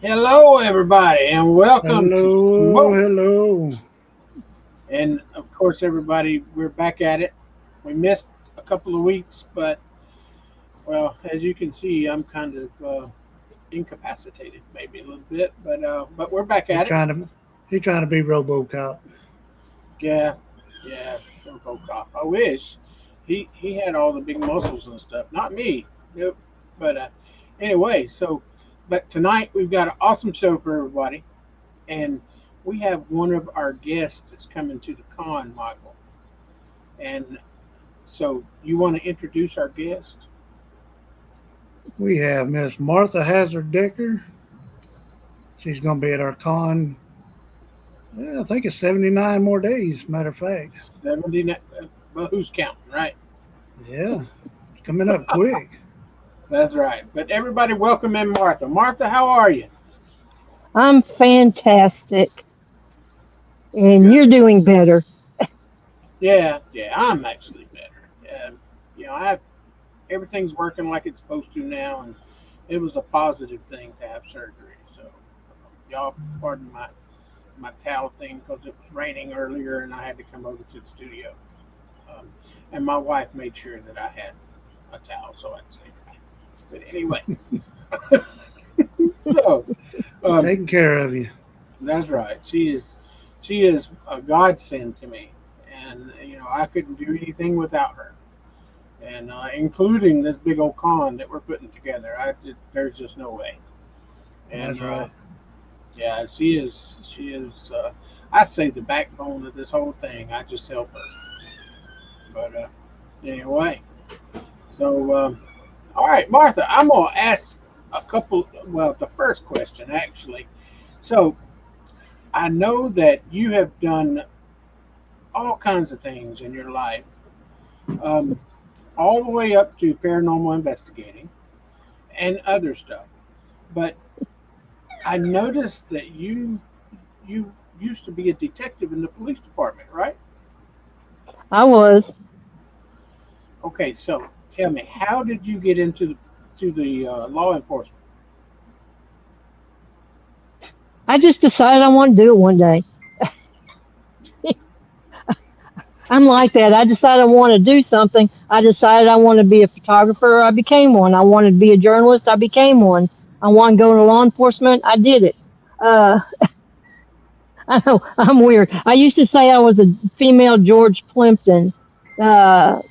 Hello, everybody, and welcome to Hello, Smoke. hello. And of course, everybody, we're back at it. We missed a couple of weeks, but well, as you can see, I'm kind of incapacitated, maybe a little bit, but we're back He's at it. trying to he's trying to be RoboCop. Yeah, yeah, RoboCop. I wish he had all the big muscles and stuff. Not me. Nope. But anyway, but tonight we've got an awesome show for everybody. And we have one of our guests that's coming to the con, Michael. And so, you want to introduce our guest? We have Miss Martha Hazzard Decker. She's going to be at our con. I think it's 79 more days. Matter of fact, 70. Well, who's counting, right? yeah, it's coming up quick. That's right. But everybody, welcome in Martha. Martha, how are you? I'm fantastic, and Good. you're doing better. Yeah, yeah, I'm actually better. I have everything's working like it's supposed to now, and it was a positive thing to have surgery. So, y'all, pardon my towel thing because it was raining earlier and I had to come over to the studio. Um, and my wife made sure that I had a towel so I could say hi. But anyway, so um, Taking care of you. that's right. She is a godsend to me, and I couldn't do anything without her, and including this big old con that we're putting together. There's just no way. And That's right. yeah, she is. I say the backbone of this whole thing. I just help her. But anyway, so all right, Martha, I'm gonna ask a couple. Well, the first question actually. So I know that you have done all kinds of things in your life, um, all the way up to paranormal investigating and other stuff. But I noticed that you used to be a detective in the police department, right? I was. Okay, so tell me, how did you get into the law enforcement? I just decided I want to do it one day. I'm like that. I decided I want to do something. I decided I want to be a photographer. I became one. I wanted to be a journalist. I became one. I wanted to go into law enforcement. I did it. Uh, I know I'm weird. I used to say I was a female George Plimpton. A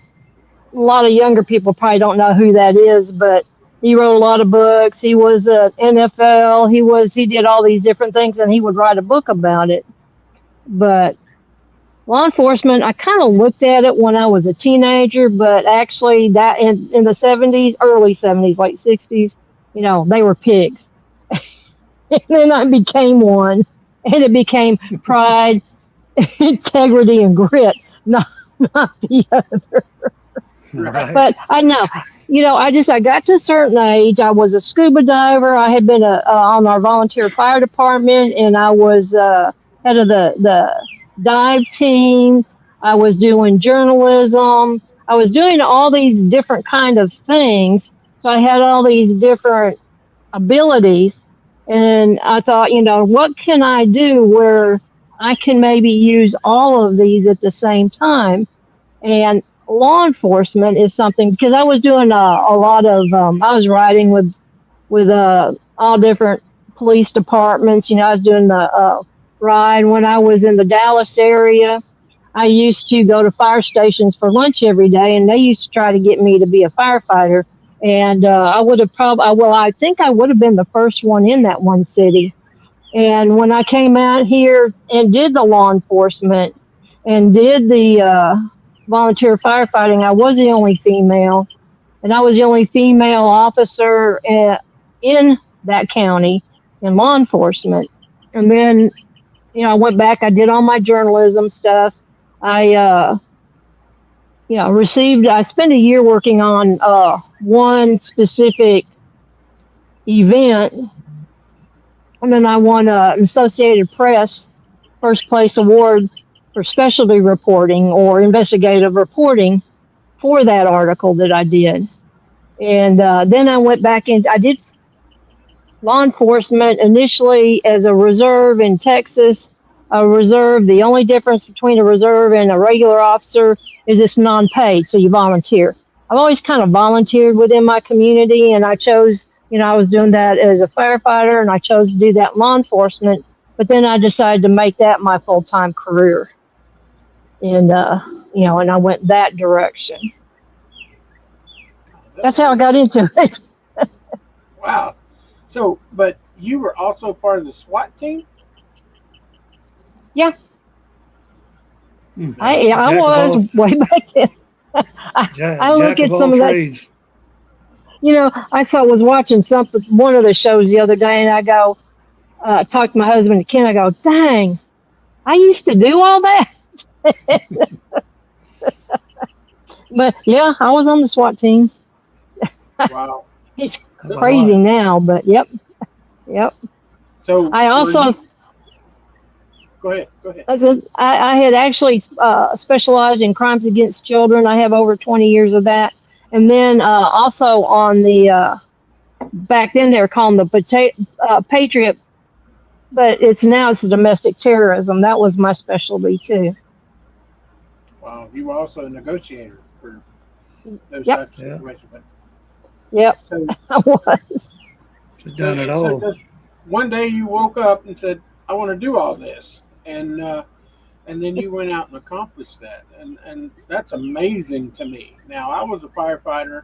lot of younger people probably don't know who that is, but he wrote a lot of books. He was a NFL. He did all these different things, and he would write a book about it. But law enforcement, I kind of looked at it when I was a teenager, but actually that in the 70s, early 70s, late 60s, they were pigs. And then I became one, and it became pride, integrity, and grit, not, not the other. Right. But I know, I got to a certain age. I was a scuba diver. I had been on our volunteer fire department, and I was head of the dive team. I was doing journalism. I was doing all these different kind of things. So I had all these different abilities, and I thought, what can I do where I can maybe use all of these at the same time? And law enforcement is something because I was doing a lot of I was riding with all different police departments. I was doing the ride when I was in the Dallas area. I used to go to fire stations for lunch every day, and they used to try to get me to be a firefighter. And I would have probably, well, I think I would have been the first one in that one city. And when I came out here and did the law enforcement and did the volunteer firefighting, I was the only female, and I was the only female officer in that county in law enforcement. And then, I went back. I did all my journalism stuff. I, received. I spent a year working on one specific event, and then I won an Associated Press first place award for specialty reporting or investigative reporting for that article that I did. And then I went back in. I did law enforcement initially as a reserve in Texas. A reserve, the only difference between a reserve and a regular officer is it's non paid, so you volunteer. I've always kind of volunteered within my community, and I chose, I was doing that as a firefighter, and I chose to do that in law enforcement. But then I decided to make that my full time career, and and I went that direction. That's That's how I cool. got into it. Wow. So, but you were also part of the SWAT team? Yeah, Hmm. I Nice. I Jack of was all way back then. I look jack of at all some of that. trades. Was watching something, one of the shows the other day, and I go, talk to my husband Ken. I go, dang, I used to do all that. But yeah, I was on the SWAT team. Wow. It's That's a So, crazy lot. now, but yep, yep. so I were also, you? Go ahead. Go ahead. I had actually specialized in crimes against children. I have over 20 years of that, and then also on the back then they were calling the Patriot, but it's domestic terrorism. That was my specialty too. Wow. You were also a negotiator for those Yep, types of Yeah, situations. But yep, so, I was. she's so, done it so all. just one day you woke up and said, "I want to do all this," and then you went out and accomplished that, and that's amazing to me. Now, I was a firefighter.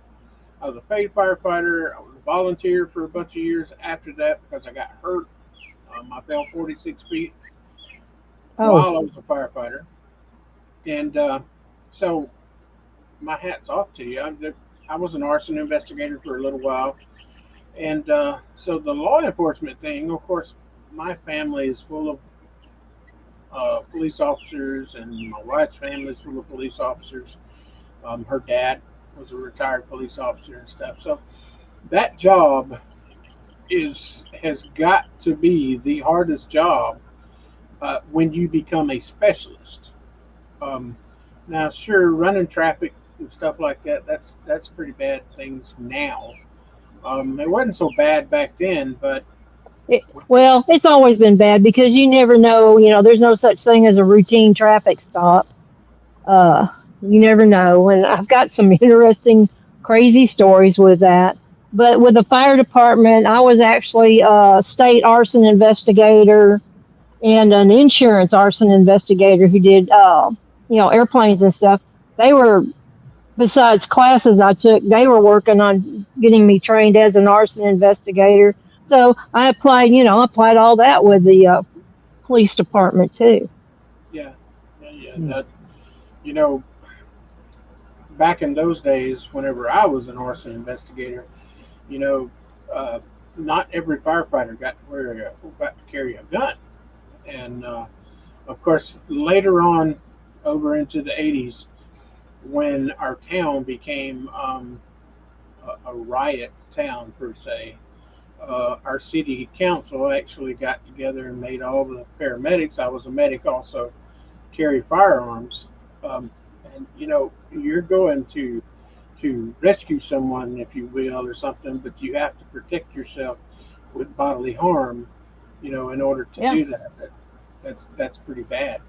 I was a paid firefighter. I was a volunteer for a bunch of years after that because I got hurt. I fell 46 feet Oh, while I was a firefighter, and so my hat's off to you. I was an arson investigator for a little while, and so the law enforcement thing, of course, my family is full of police officers, and my wife's family is full of police officers. Her dad was a retired police officer and stuff. So that job is has got to be the hardest job when you become a specialist. Um, Now, sure, running traffic and stuff like that, that's pretty bad things now. It wasn't so bad back then, but well, it's always been bad because you never know. There's no such thing as a routine traffic stop. Uh, you never know. And I've got some interesting, crazy stories with that. But with the fire department, I was actually a state arson investigator and an insurance arson investigator who did, airplanes and stuff. They were, besides classes I took, they were working on getting me trained as an arson investigator. So I applied all that with the police department too. yeah, yeah. Hmm. That you know, back in those days, whenever I was an arson investigator, you know, uh, not every firefighter got to carry a gun, and of course, later on, over into the 80s, when our town became a riot town per se, our city council actually got together and made all the paramedics. I was a medic also carry firearms, um, and you're going to rescue someone, if you will, or something, but you have to protect yourself with bodily harm, in order to Yeah. do that. That's pretty bad,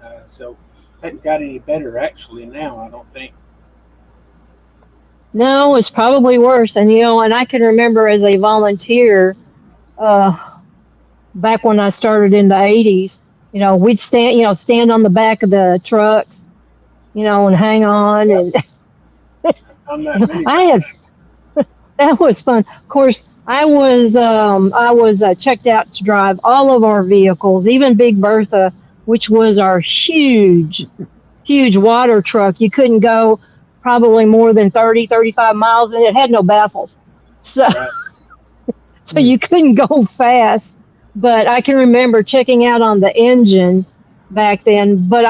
and so hasn't got any better actually now. I don't think. No, it's probably worse. And I can remember as a volunteer, uh, back when I started in the '80s, we'd stand on the back of the trucks, and hang on. Yep, And I've done that many I had times. that was fun. Of course, I was checked out to drive all of our vehicles, even Big Bertha, which was our huge water truck. You couldn't go probably more than 30, 35 miles, and it had no baffles. So Right. so Hmm. you couldn't go fast. But I can remember checking out on the engine back then. But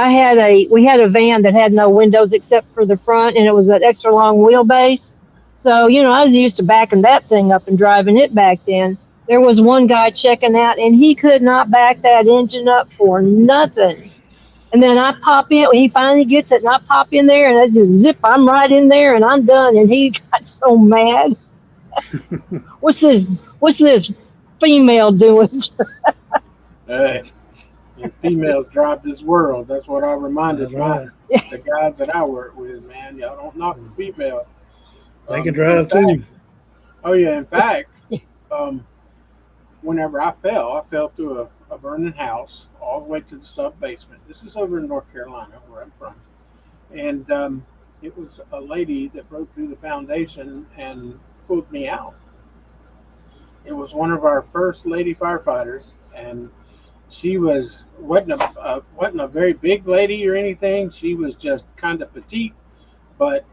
we had a van that had no windows except for the front, and it was an extra long wheelbase. So I was used to backing that thing up and driving it back then. There was one guy checking out, and he could not back that engine up for nothing. And then I pop in when he finally gets it, and I pop in there, and I just zip. I'm right in there, and I'm done. And he got so mad. What's this? What's this female doing? Hey, and females drive this world. That's what I That's reminded right. the guys that I work with. Man, y'all don't knock the female. They can In drive fact, too. oh yeah, in fact, um, whenever I fell through a burning house all the way to the sub basement. This is over in North Carolina, where I'm from, and it was a lady that broke through the foundation and pulled me out. It was one of our first lady firefighters, and she wasn't a very big lady or anything. She was just kind of petite, but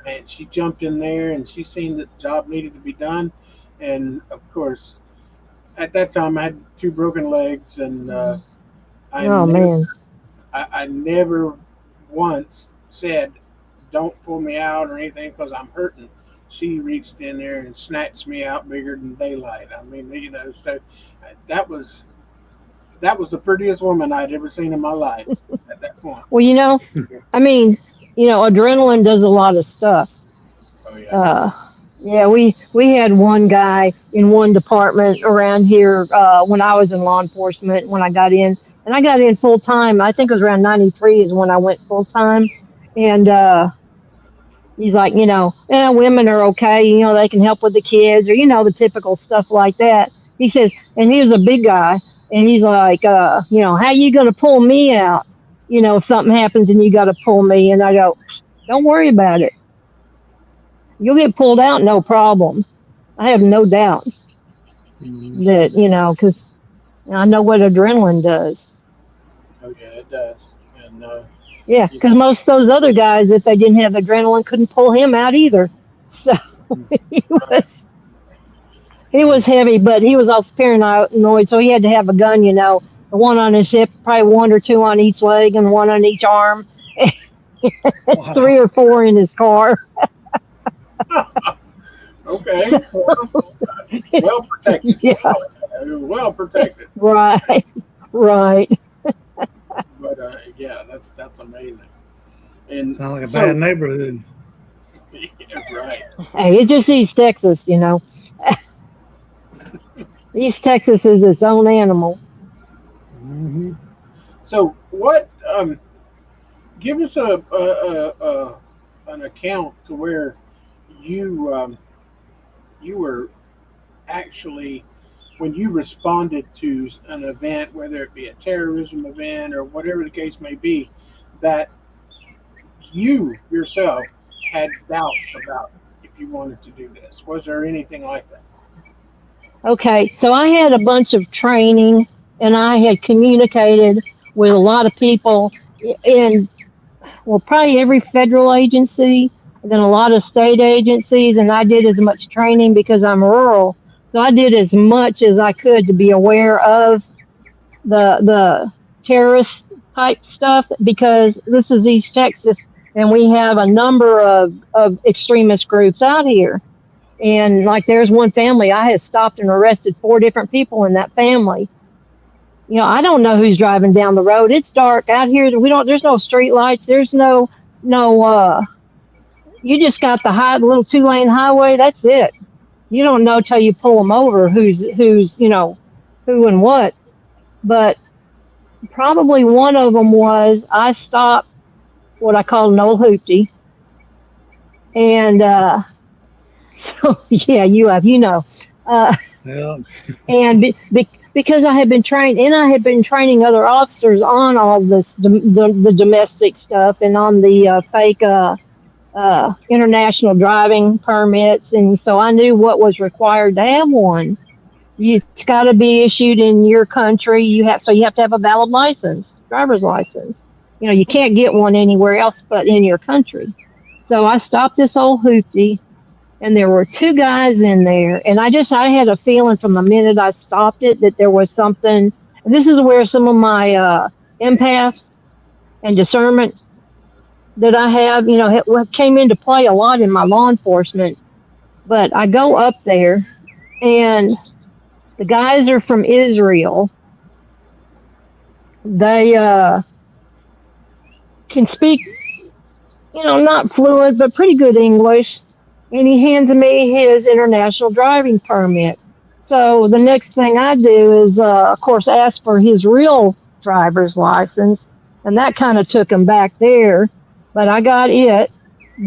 and she jumped in there and she seen that the job needed to be done. And of course, at that time, I had two broken legs, and I Oh never man. I never once said, "Don't pull me out" or anything because I'm hurting. She reached in there and snatched me out bigger than daylight. I mean, so that was that was the prettiest woman I'd ever seen in my life at that point. Well, I mean, adrenaline does a lot of stuff. Oh yeah, Uh, yeah, we had one guy in one department around here when I was in law enforcement when I got in, and I got in full time. I think it was around '93 is when I went full time, and he's like, women are okay. They can help with the kids or the typical stuff like that. He says, and he was a big guy, and he's like, how you gonna pull me out? If something happens and you got to pull me, and I go, don't worry about it. You'll get pulled out, no problem. I have no doubt Mhm. that because I know what adrenaline does. oh yeah, it does. And Yeah, you because know, most of those other guys, if they didn't have adrenaline, couldn't pull him out either. So he right, was he was heavy, but he was also paranoid, so he had to have a gun. The one on his hip, probably one or two on each leg, and one on each arm, Wow. three or four in his car. okay, well protected. Yeah, Well protected. right, right. But yeah, that's amazing. And Sound like a bad so, neighborhood. yeah, right. Hey, it's just East Texas. East Texas is its own animal. Hmm. So, what? Give us an account to where you you were actually when you responded to an event, whether it be a terrorism event or whatever the case may be, that you yourself had doubts about if you wanted to do this. Was there anything like that? Okay, so I had a bunch of training, and I had communicated with a lot of people in, well, probably every federal agency, and then a lot of state agencies, and I did as much training because I'm rural. So I did as much as I could to be aware of the terrorist type stuff because this is East Texas, and we have a number of extremist groups out here. And like there's one family, I had stopped and arrested four different people in that family. I don't know who's driving down the road. It's dark out here. We don't. There's no street lights. There's no. You just got the little 2-lane highway. That's it. You don't know till you pull them over who's who and what. But probably one of them was I stopped what I call an old hoopty, and so yeah, uh, Yeah. and because I had been trained, and I had been training other officers on all this the domestic stuff and on the fake international driving permits, and so I knew what was required to have one. It's got to be issued in your country. You have to have a valid license, driver's license. You can't get one anywhere else but in your country. So I stopped this old hoopty, and there were two guys in there, and I had a feeling from the minute I stopped it that there was something. And this is where some of my empath and discernment that I have, came into play a lot in my law enforcement. But I go up there, and the guys are from Israel. They can speak, not fluent, but pretty good English. and he hands me his international driving permit. So the next thing I do is, of course, ask for his real driver's license, and that kind of took him back there. But I got it.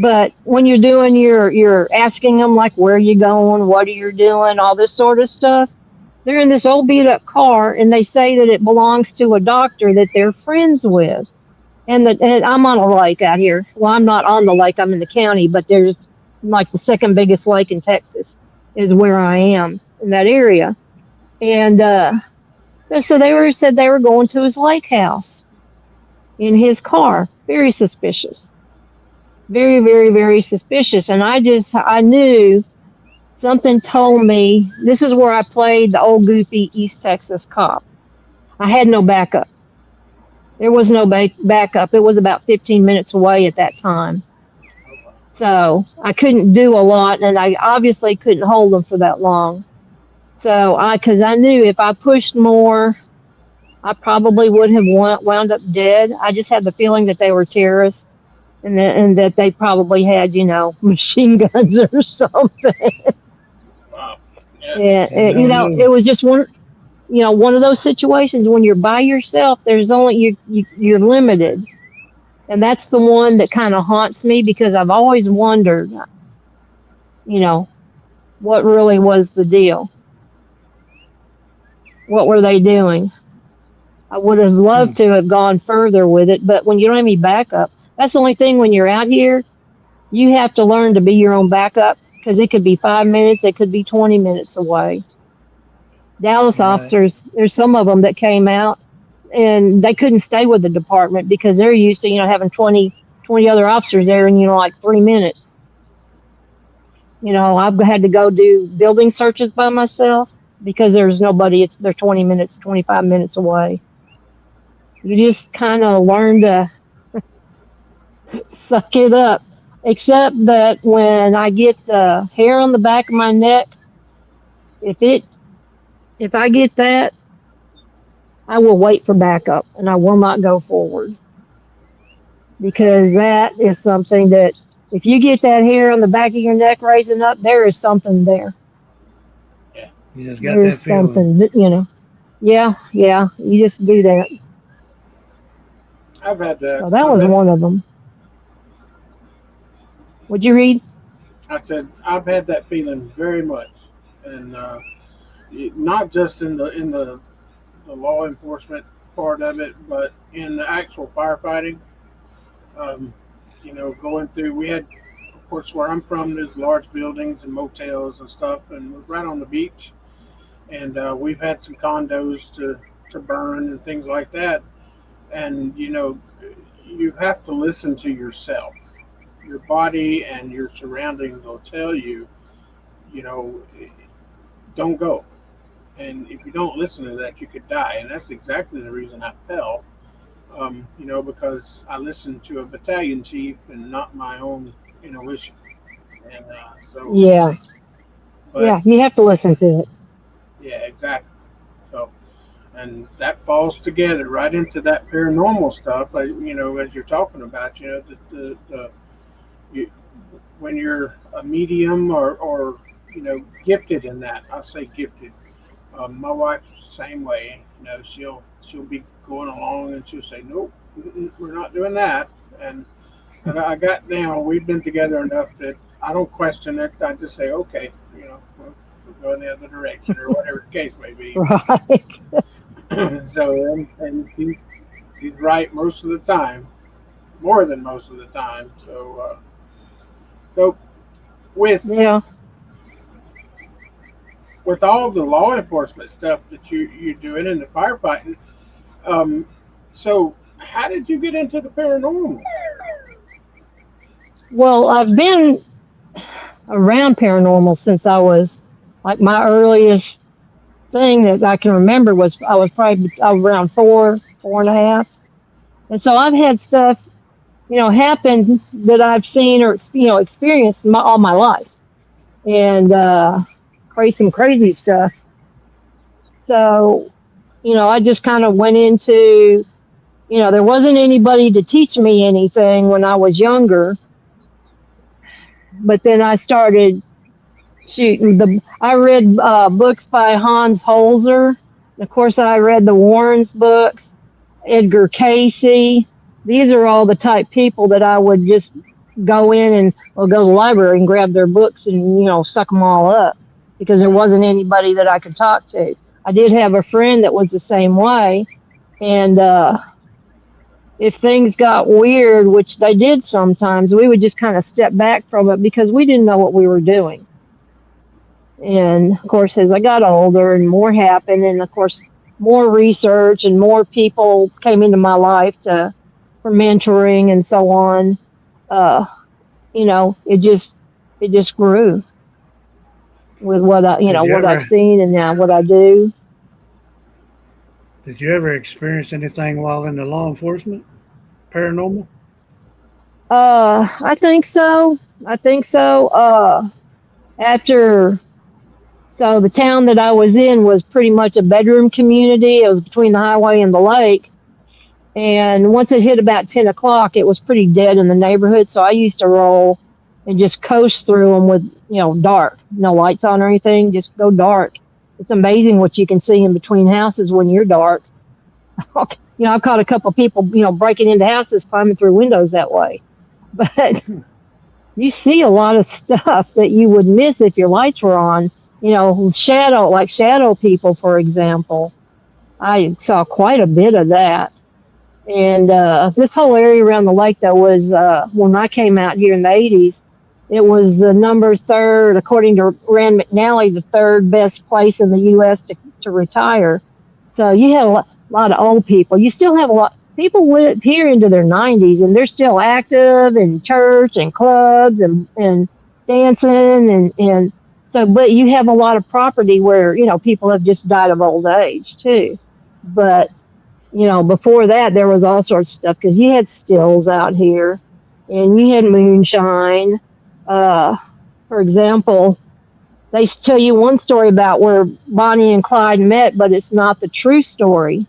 But when you're doing you're asking them like where you going, what are you doing, all this sort of stuff. They're in this old beat up car, and they say that it belongs to a doctor that they're friends with. And I'm on a lake out here. Well, I'm not on the lake. I'm in the county, but there's like the second biggest lake in Texas is where I am in that area. And so they were said they were going to his lake house in his car. Very suspicious. Very, very, very suspicious. And I knew something told me this is where I played the old goofy East Texas cop. I had no backup. There was no backup. It was about 15 minutes away at that time. Oh, wow. So I couldn't do a lot, and I obviously couldn't hold them for that long. Because I knew if I pushed more, I probably would have wound up dead. I just had the feeling that they were terrorists and that they probably had, machine guns or something. Wow. Yeah. And, You never it knew. was just one of those situations when you're by yourself. There's only you're limited, and that's the one that kind of haunts me because I've always wondered, you know, what really was the deal. What were they doing? I would have Hmm. loved to have gone further with it, but when you don't have any backup, that's the only thing when you're out here, you have to learn to be your own backup because it could be 5 minutes, it could be 20 minutes away. Dallas Right. officers, there's some of them that came out and they couldn't stay with the department because they're used to, having 20 other officers there in, like 3 minutes. I've had to go do building searches by myself because there's nobody. They're 20 minutes, 25 minutes away. You just kind of learn to suck it up. Except that when I get the hair on the back of my neck, if it if I get that, I will wait for backup and I will not go forward Wow. because that is something that if you get that hair on the back of your neck raising up, there is something there. Yeah. You just got There's that feeling. something that. Yeah, yeah. You just do that. I've had that. So that I've was had. one of them. Would you read? I said I've had that feeling very much, and not just in the law enforcement part of it, but in the actual firefighting. Um, going through. We had, of course, where I'm from. There's large buildings and motels and stuff, and we're right on the beach. And we've had some condos to burn and things like that. And you have to listen to yourself. Your body and your surroundings will tell you, you know, don't go. And if you don't listen to that, you could die. And that's exactly the reason I fell. Because I listened to a battalion chief and not my own intuition. And Yeah, but yeah. You have to listen to it. yeah, exactly. So, and that falls together right into that paranormal stuff. Like, as you're talking about, the you, when you're a medium or gifted in that. I say gifted. My wife's the same way. She'll be going along and she'll say, "Nope, we're not doing that." And but I got now. We've been together enough that I don't question it. I just say, "Okay, we'll go in the other direction or whatever the case may be." Right. So and he's right most of the time, more than most of the time. So with Yeah. with all the law enforcement stuff that you're doing in the firefighting, um, so how did you get into the paranormal? Well, I've been around paranormal since I was like my earliest thing that I can remember was I was probably around 4, 4.5, and so I've had stuff happen that I've seen or experienced all my life, and some crazy stuff. So I just kind of went into there wasn't anybody to teach me anything when I was younger. but then I started shooting the. I read books by Hans Holzer. Of course, I read the Warrens books, Edgar Casey. These are all the type people that I would just go in and or go to the library and grab their books and suck them all up because there wasn't anybody that I could talk to. I did have a friend that was the same way, and if things got weird, which they did sometimes, we would just kind of step back from it because we didn't know what we were doing. And of course, as I got older and more happened, and of course, more research and more people came into my life for mentoring and so on, uh, it just grew with what Did you what I've ever seen and now what I do. did you ever experience anything while in the law enforcement? Paranormal? I think so. I think so. After So the town that I was in was pretty much a bedroom community. It was between the highway and the lake. And once it hit about 10 o'clock, it was pretty dead in the neighborhood. So I used to roll and just coast through them with, dark, no lights on or anything, just go dark. It's amazing what you can see in between houses when you're dark. I've caught a couple of people, breaking into houses, climbing through windows that way. But you see a lot of stuff that you would miss if your lights were on. Shadow people, for example. I saw quite a bit of that. And this whole area around the lake, that was when I came out here in the 80s, it was the number third, according to Rand McNally, the third best place in the U.S. to retire. So you had a lot of old people. You still have a lot. People live here into their 90s, and they're still active in church and clubs and dancing and so. But you have a lot of property where people have just died of old age too. But before that, there was all sorts of stuff because you had stills out here, and you had moonshine. Uh, for example, they tell you one story about where Bonnie and Clyde met, but it's not the true story.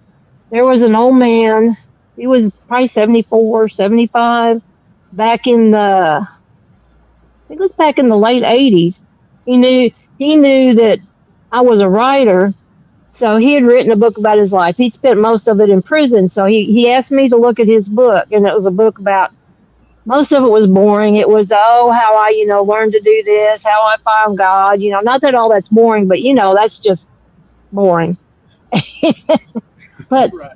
There was an old man. He was probably 74, 75, back in the, I think it was back in the late 80s. He knew that I was a writer, so he had written a book about his life. He spent most of it in prison, so he asked me to look at his book, and it was a book about, most of it was boring. It was, how I, learned to do this, how I found God. Not that all that's boring, but that's just boring. But Right.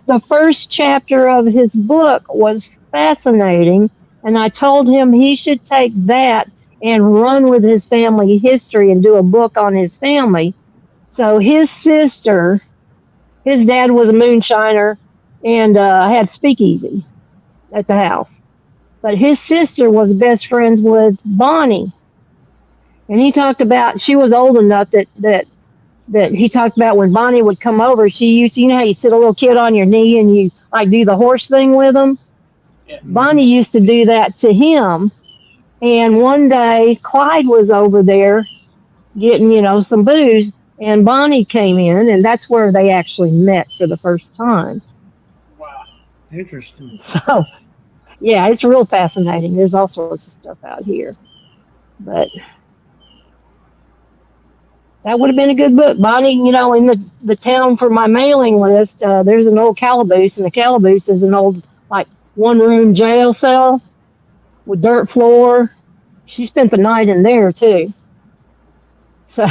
the first chapter of his book was fascinating, and I told him he should take that and run with his family history and do a book on his family. So his dad was a moonshiner and had speakeasy at the house. But his sister was best friends with Bonnie, and he talked about she was old enough that he talked about when Bonnie would come over. She used to, how you sit a little kid on your knee and you like do the horse thing with them. Yeah. Bonnie used to do that to him. And one day Clyde was over there getting some booze, and Bonnie came in, and that's where they actually met for the first time. Wow. Interesting. So yeah, it's real fascinating. There's all sorts of stuff out here, but that would have been a good book. Bonnie, in the town for my mailing list, there's an old calaboose, and the calaboose is an old, like, one room jail cell with dirt floor. She spent the night in there, too. So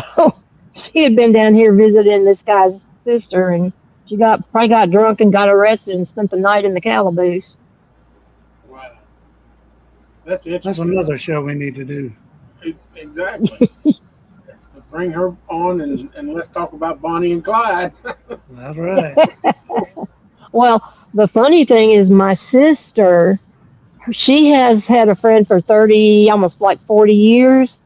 she had been down here visiting this guy's sister, and she probably got drunk and got arrested and spent the night in the calaboose. Wow. That's That's interesting. another show we need to do. Exactly. Bring her on and let's talk about Bonnie and Clyde. That's right. Well, the funny thing is my sister, she has had a friend for 30, almost like 40 years.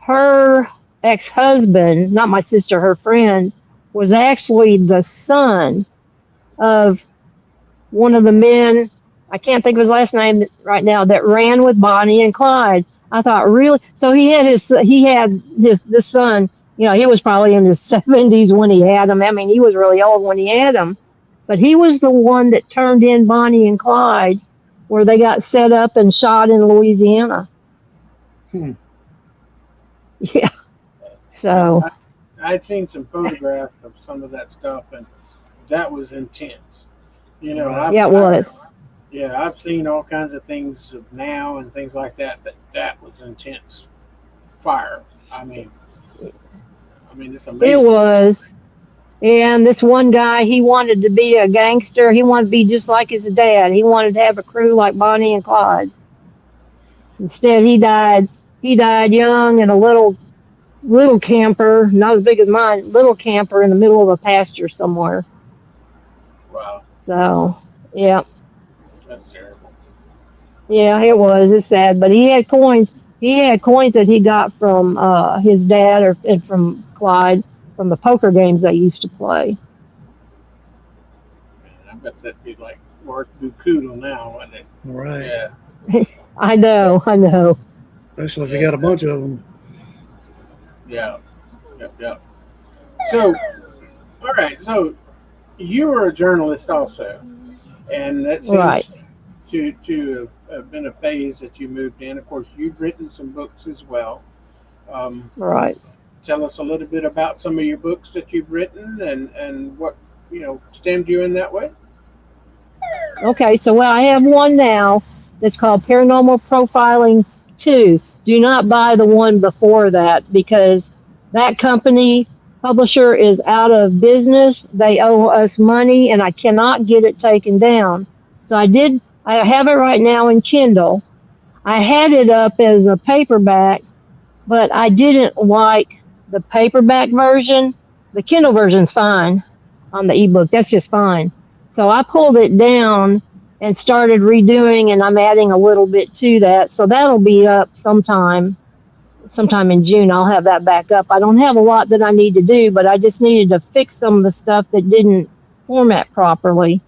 Her ex-husband, not my sister, her friend, was actually the son of one of the men, I can't think of his last name right now, that ran with Bonnie and Clyde. I thought, really? So he had his this son. He was probably in his 70s when he had him. I mean, he was really old when he had him, but he was the one that turned in Bonnie and Clyde where they got set up and shot in Louisiana. Hmm. Yeah. Yeah, So I'd seen some photographs of some of that stuff, and that was intense. You know, Right. yeah, it was. I've seen all kinds of things of now and things like that, but that was intense fire. I mean, it's It amazing. was. And this one guy, he wanted to be a gangster. He wanted to be just like his dad. He wanted to have a crew like Bonnie and Clyde. Instead, he died. He died young in a little camper, not as big as mine, little camper in the middle of a pasture somewhere. Wow, So, yeah, that's terrible. yeah, it was. It's sad, but he had coins. He had coins that he got from his dad or and from Clyde from the poker games they used to play. Man, I bet that'd be like worth bukudo now, wouldn't it? Right. Yeah, I yeah, know, I know. Especially if you yeah, got a bunch of them. yeah, yeah. So, all right. So you were a journalist also, and that Right, seems to have been a phase that you moved in. Of course, you've written some books as well. Um, right. tell us a little bit about some of your books that you've written and what stemmed you in that way. Okay, so well, I have one now that's called Paranormal Profiling 2. Do not buy the one before that because that company publisher is out of business. They owe us money and I cannot get it taken down. So I have it right now in Kindle. I had it up as a paperback, but I didn't like the paperback version. The Kindle version's fine on the ebook. That's just fine. So I pulled it down and started redoing, and I'm adding a little bit to that. So that'll be up sometime in June. I'll have that back up. I don't have a lot that I need to do, but I just needed to fix some of the stuff that didn't format properly.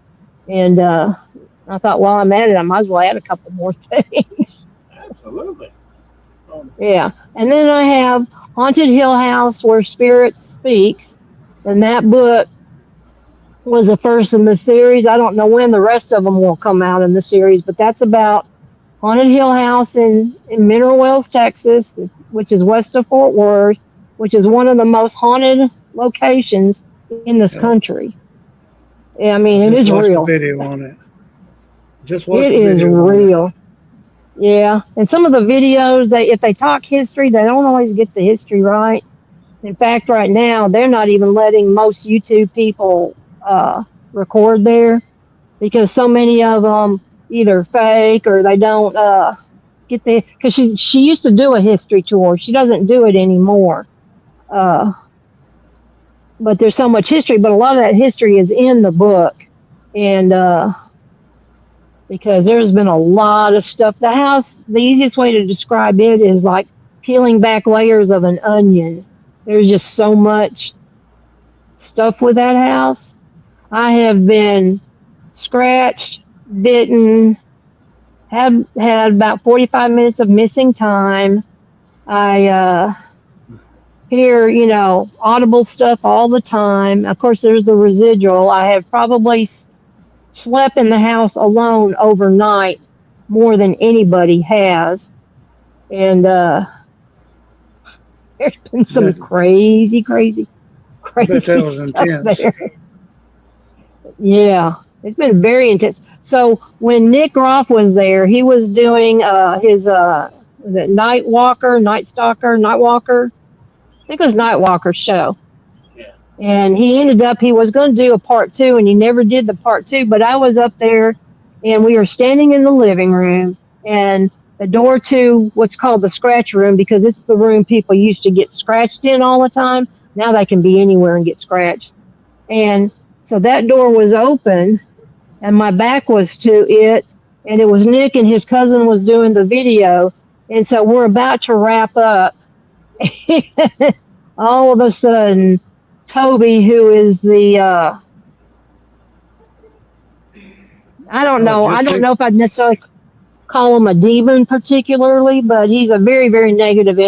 And I thought while I'm at it, I might as well add a couple more things. Absolutely. Um, Yeah. And then I have Haunted Hill House Where Spirit Speaks. And that book was the first in the series. I don't know when the rest of them will come out in the series, but that's about Haunted Hill House in Mineral Wells, Texas, which is west of Fort Worth, which is one of the most haunted locations in this Yeah. country. Yeah, I I mean, it just is watched a real. video on it. Just watched It a is video on it. real. Yeah. And some of the videos, if they talk history, they don't always get the history right. In fact, right now, they're not even letting most YouTube people record there because so many of them either fake or they don't get the. Because she used to do a history tour. She doesn't do it anymore. Uh, but there's so much history, but a lot of that history is in the book. And because there's been a lot of stuff. The house, the easiest way to describe it is like peeling back layers of an onion. There's just so much stuff with that house. I have been scratched, bitten, have had about 45 minutes of missing time. I hear, audible stuff all the time. Of course, there's the residual. I have probably slept in the house alone overnight more than anybody has. And there's been I some bet, I bet that crazy was stuff intense. there. Yeah, it's been very intense. So when Nick Groff was there, he was doing his was it Night Walker, Night Stalker, Night Walker. I think it was Night Walker show. yeah. And he was going to do a part two, and he never did the part two. But I was up there, and we were standing in the living room, and the door to what's called the scratch room, because it's the room people used to get scratched in all the time. Now they can be anywhere and get scratched. And so that door was open, and my back was to it, and it was Nick and his cousin was doing the video, and so we're about to wrap up. All of a sudden, Toby, who is the Oh, I just don't fix, know if I'd necessarily call him a demon particularly, but he's a very, very negative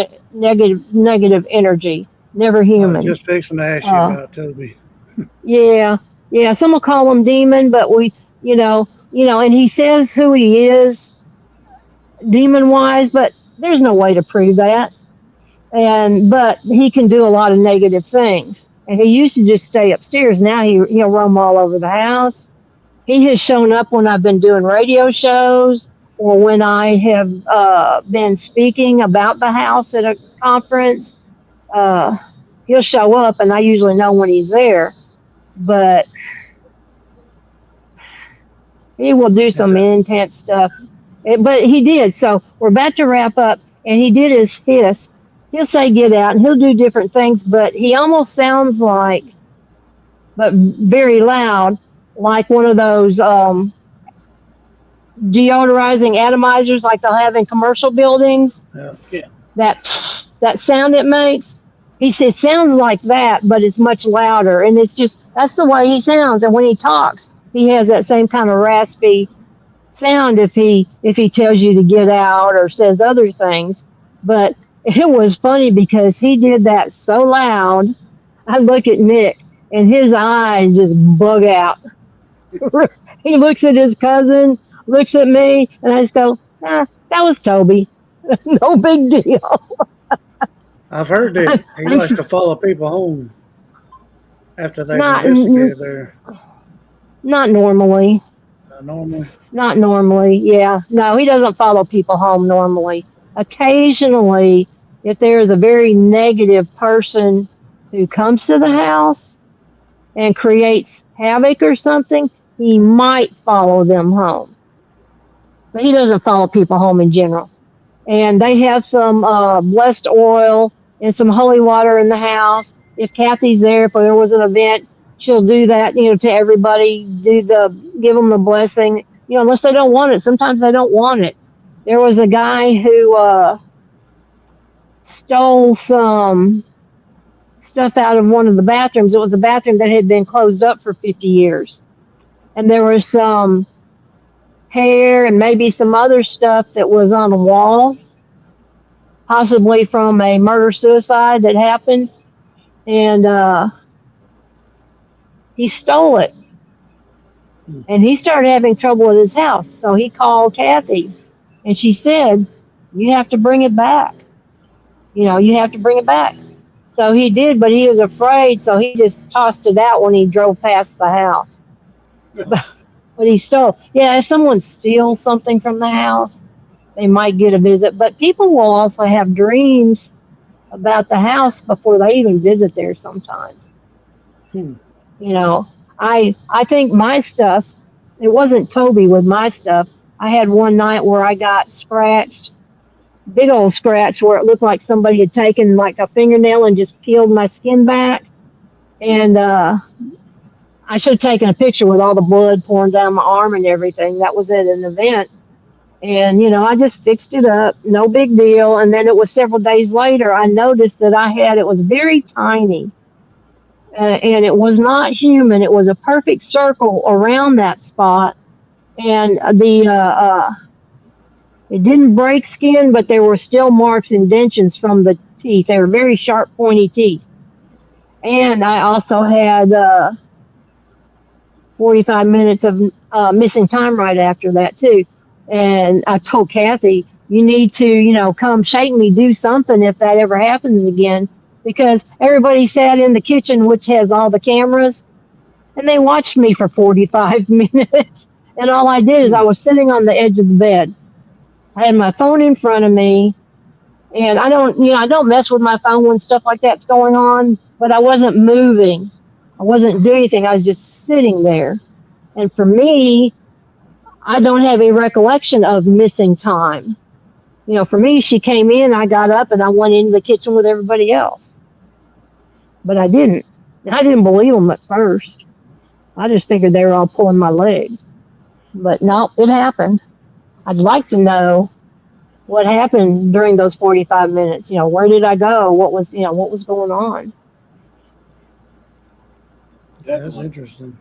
energy, never I was human. just fixing to ask you Uh, about Toby. yeah, yeah. Some will call him demon, but we and he says who he is demon wise, but there's no way to prove that. But he can do a lot of negative things. And he used to just stay upstairs. Now he'll roam all over the house. He has shown up when I've been doing radio shows or when I have been speaking about the house at a conference. Uh, he'll show up, and I usually know when he's there. But he will do Is some that intense stuff. But he did. So we're about to wrap up, and he did his hiss. He'll say get out, and he'll do different things, but he almost sounds like, but very loud, like one of those deodorizing atomizers like they'll have in commercial buildings. yeah? Yeah. That sound it makes. He said it sounds like that, but it's much louder, and it's just that's the way he sounds. And when he talks, he has that same kind of raspy sound if he tells you to get out or says other things. But it was funny because he did that so loud. I look at Nick and his eyes just bug out. He looks at his cousin, looks at me, and I just go, that was Toby. No big deal. I've heard that he I'm likes to follow people home after they've not investigated their not normally. normally. Not normally. Yeah. No, he doesn't follow people home normally. Occasionally, if there is a very negative person who comes to the house and creates havoc or something, he might follow them home. But he doesn't follow people home in general. And they have some blessed oil and some holy water in the house. If Kathy's there, if there was an event, she'll do that, to everybody, give them the blessing, unless they don't want it. Sometimes they don't want it. There was a guy who stole some stuff out of one of the bathrooms. It was a bathroom that had been closed up for 50 years. And there was some hair and maybe some other stuff that was on a wall, possibly from a murder suicide that happened. And he stole it. And he started having trouble at his house. So he called Kathy. And she said, you have to bring it back. You have to bring it back. So he did, but he was afraid. So he just tossed it out when he drove past the house. But he stole. Yeah, if someone steals something from the house, they might get a visit. But people will also have dreams about the house before they even visit there sometimes. Hmm. I think my stuff, it wasn't Toby with my stuff. I had one night where I got scratched, big old scratch where it looked like somebody had taken like a fingernail and just peeled my skin back. And I should have taken a picture with all the blood pouring down my arm and everything. That was at an event. And, I just fixed it up, no big deal. And then it was several days later, I noticed that it was very tiny. And it was not human. It was a perfect circle around that spot. And it didn't break skin, but there were still marks and indentions from the teeth. They were very sharp, pointy teeth. And I also had 45 minutes of missing time right after that, too. And I told Kathy, you need to, come shake me, do something if that ever happens again. Because everybody sat in the kitchen, which has all the cameras, and they watched me for 45 minutes. And all I did is I was sitting on the edge of the bed. I had my phone in front of me, and I don't mess with my phone when stuff like that's going on, but I wasn't moving. I wasn't doing anything. I was just sitting there. And for me, I don't have a recollection of missing time. For me, she came in, I got up, and I went into the kitchen with everybody else. But I didn't. I didn't believe them at first. I just figured they were all pulling my leg. But no, it happened. I'd like to know what happened during those 45 minutes. Where did I go? What was going on? That's interesting.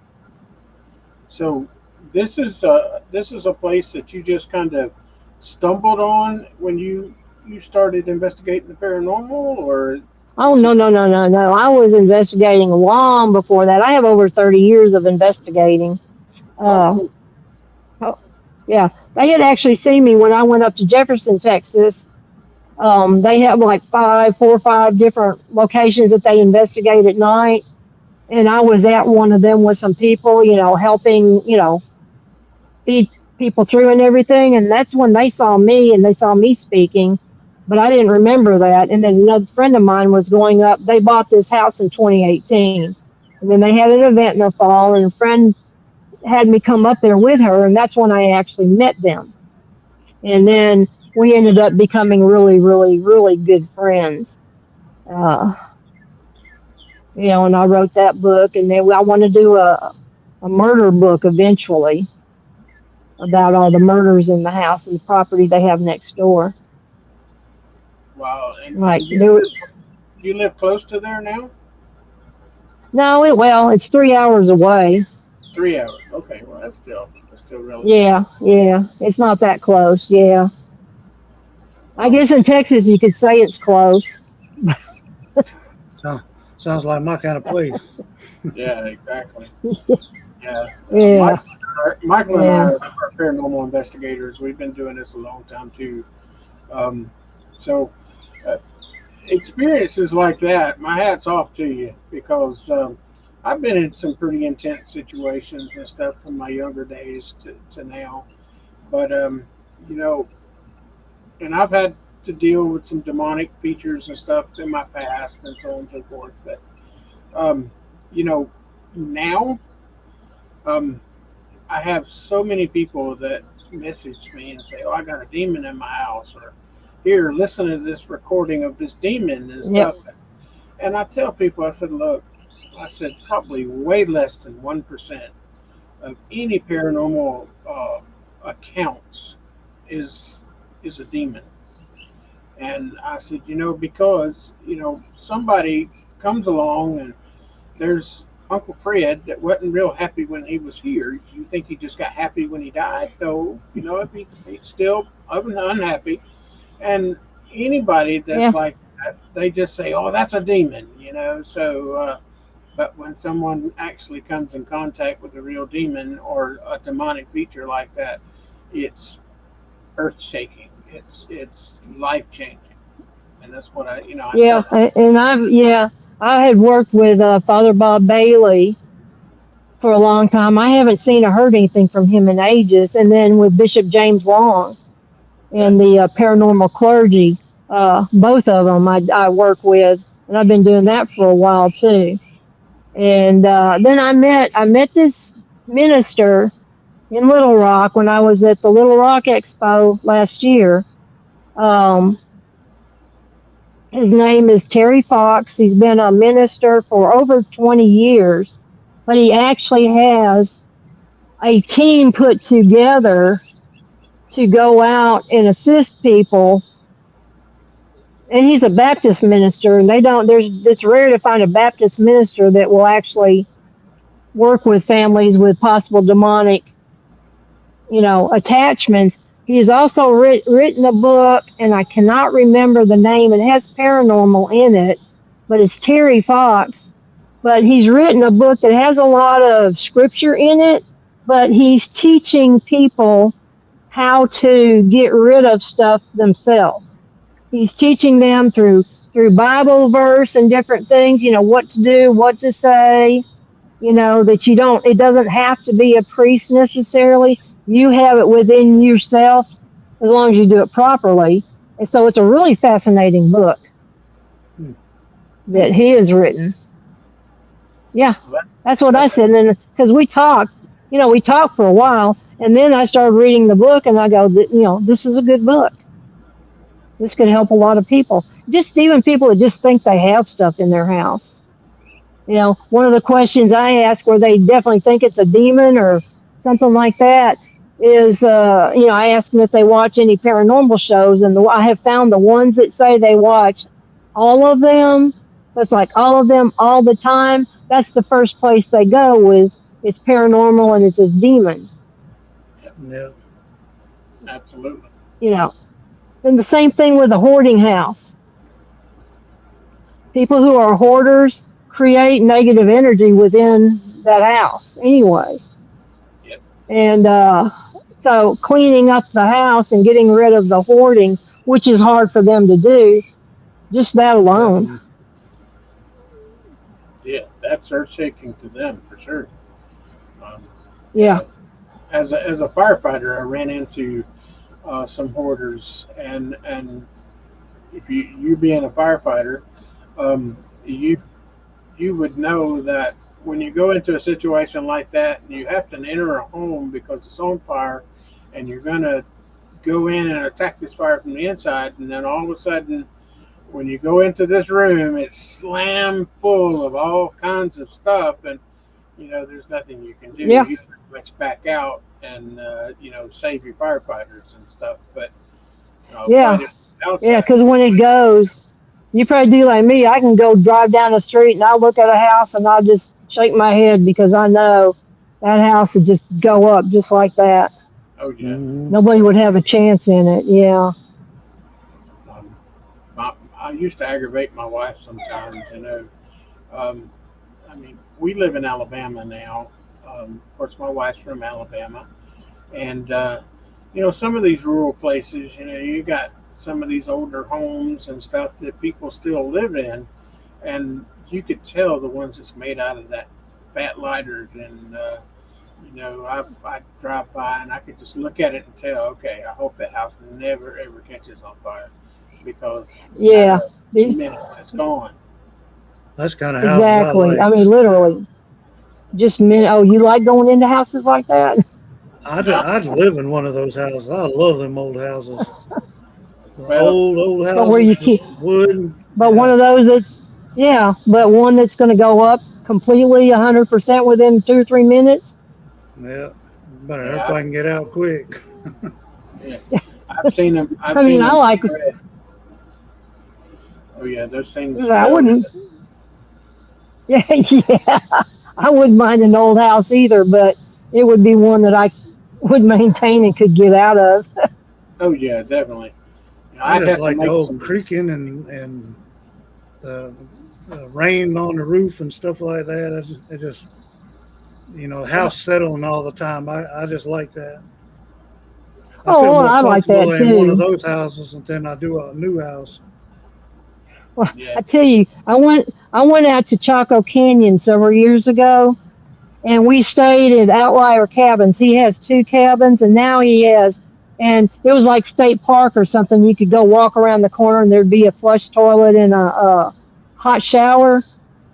So this is a place that you just kind of stumbled on when you started investigating the paranormal, or Oh, no, no, no, no, no. I was investigating long before that. I have over 30 years of investigating. oh, Uh, cool. Yeah, they had actually seen me when I went up to Jefferson, Texas. They have like four or five different locations that they investigate at night, and I was at one of them with some people, helping, feed people through and everything. And that's when they saw me and they saw me speaking, but I didn't remember that. And then another friend of mine was going up. They bought this house in 2018, and then they had an event in the fall, and a friend had me come up there with her, and that's when I actually met them. And then we ended up becoming really, really, really good friends. Uh, and I wrote that book, and then I want to do a murder book eventually about all the murders in the house and the property they have next door. Wow. Like And there, you live close to there now? no, it's 3 hours away. 3 hours. Okay. Well, that's still relatively. Yeah, yeah, it's not that close. Yeah, I Um, guess in Texas you could say it's close. So, sounds like my kind of place. yeah. Exactly. Yeah. Yeah, Michael and I yeah, are paranormal investigators. We've been doing this a long time too. Um, so uh, experiences like that, my hat's off to you because I've been in some pretty intense situations and stuff from my younger days to now. But you know, and I've had to deal with some demonic features and stuff in my past and so on and so forth. But um, you know, now um, I have so many people that message me and say, "Oh, I got a demon in my house," or "Here, listen to this recording of this demon and yep, stuff." And I tell people, I said, "Look, I said probably way less than 1% of any paranormal accounts is a demon." And I said, because somebody comes along and there's Uncle Fred that wasn't real happy when he was here. You think he just got happy when he died? No, if he's still unhappy. And anybody yeah, that's like that, they just say, "Oh, that's a demon." So, but when someone actually comes in contact with a real demon or a demonic feature like that, it's earth shaking. It's life changing, and that's what I yeah. tell. And I had worked with Father Bob Bailey for a long time. I haven't seen or heard anything from him in ages. And then with Bishop James Long Okay. and the paranormal clergy, both of them I work with, and I've been doing that for a while too. And then I met this minister in Little Rock when I was at the Little Rock Expo last year. Um, his name is Terry Fox. He's been a minister for over 20 years, but he actually has a team put together to go out and assist people. And he's a Baptist minister, and they don't. It's rare to find a Baptist minister that will actually work with families with possible demonic, attachments. He's also written a book, and I cannot remember the name. It has paranormal in it, but it's Terry Fox. But he's written a book that has a lot of scripture in it, but he's teaching people how to get rid of stuff themselves. He's teaching them through Bible verse and different things, what to do, what to say, that you don't, it doesn't have to be a priest necessarily. You have it within yourself as long as you do it properly. And so it's a really fascinating book Hmm. that he has written. Yeah, Well, that's what I that's said. And then, because we talked for a while, and then I started reading the book, and I go, this is a good book. This could help a lot of people. Just even people that just think they have stuff in their house. One of the questions I ask where they definitely think it's a demon or something like that is, I ask them if they watch any paranormal shows, and I have found the ones that say they watch all of them. It's like all of them all the time. That's the first place they go with. It's paranormal and it's a demon. yeah, Yeah. absolutely. You know, and the same thing with a hoarding house. People who are hoarders create negative energy within that house anyway. Yep. And So cleaning up the house and getting rid of the hoarding, which is hard for them to do, just that alone. Definitely. Yeah, that's earth shaking to them for sure. Um, you Yeah. know, as a firefighter, I ran into some hoarders, and if you being a firefighter, um, you you would know that when you go into a situation like that, and you have to enter a home because it's on fire, and you're gonna go in and attack this fire from the inside, and then all of a sudden, when you go into this room, it's slammed full of all kinds of stuff, and there's nothing you can do. Yeah. You pretty much back out and save your firefighters and stuff. But Yeah. fighting Yeah. outside, Because when it goes, you probably do like me. I can go drive down the street and I'll look at a house and I'll just shake my head because I know that house would just go up just like that. oh yeah, Hmm. Nobody would have a chance in it. Yeah. um, I used to aggravate my wife sometimes. Um, I mean, we live in Alabama now. Of course, my wife's from Alabama, and some of these rural places, you got some of these older homes and stuff that people still live in, and you could tell the ones that's made out of that fat lighter. And I drive by and I could just look at it and tell, okay, I hope that house never ever catches on fire because matter Yeah. of The- minutes it's gone. That's kind of houses I Exactly. like. I mean, literally. Just minute. Oh, you like going into houses like that? I'd live in one of those houses. I love them old houses. The Well, old But where houses, you just keep, wood. but one Yeah, of those that's, yeah, but one that's going to go up completely 100% within 2 or 3 minutes. yeah. Better hope yeah, I can get out quick. yeah. I've seen them. I've I mean, seen I them like, spread. Oh yeah, those things. I wouldn't, yeah, yeah, I wouldn't mind an old house either, but it would be one that I would maintain and could get out of. Oh yeah, definitely. I I'd just have to like the make old some. creaking and the rain on the roof and stuff like that. It just Some. house settling all the time. I just like that. I feel Oh, more I like comfortable that in one of too. those houses than I do a new house. Well, Yeah. I tell you, I went out to Chaco Canyon several years ago, and we stayed at Outlier Cabins. He has two cabins, and now he has, and it was like State Park or something. You could go walk around the corner, and there'd be a flush toilet and a hot shower.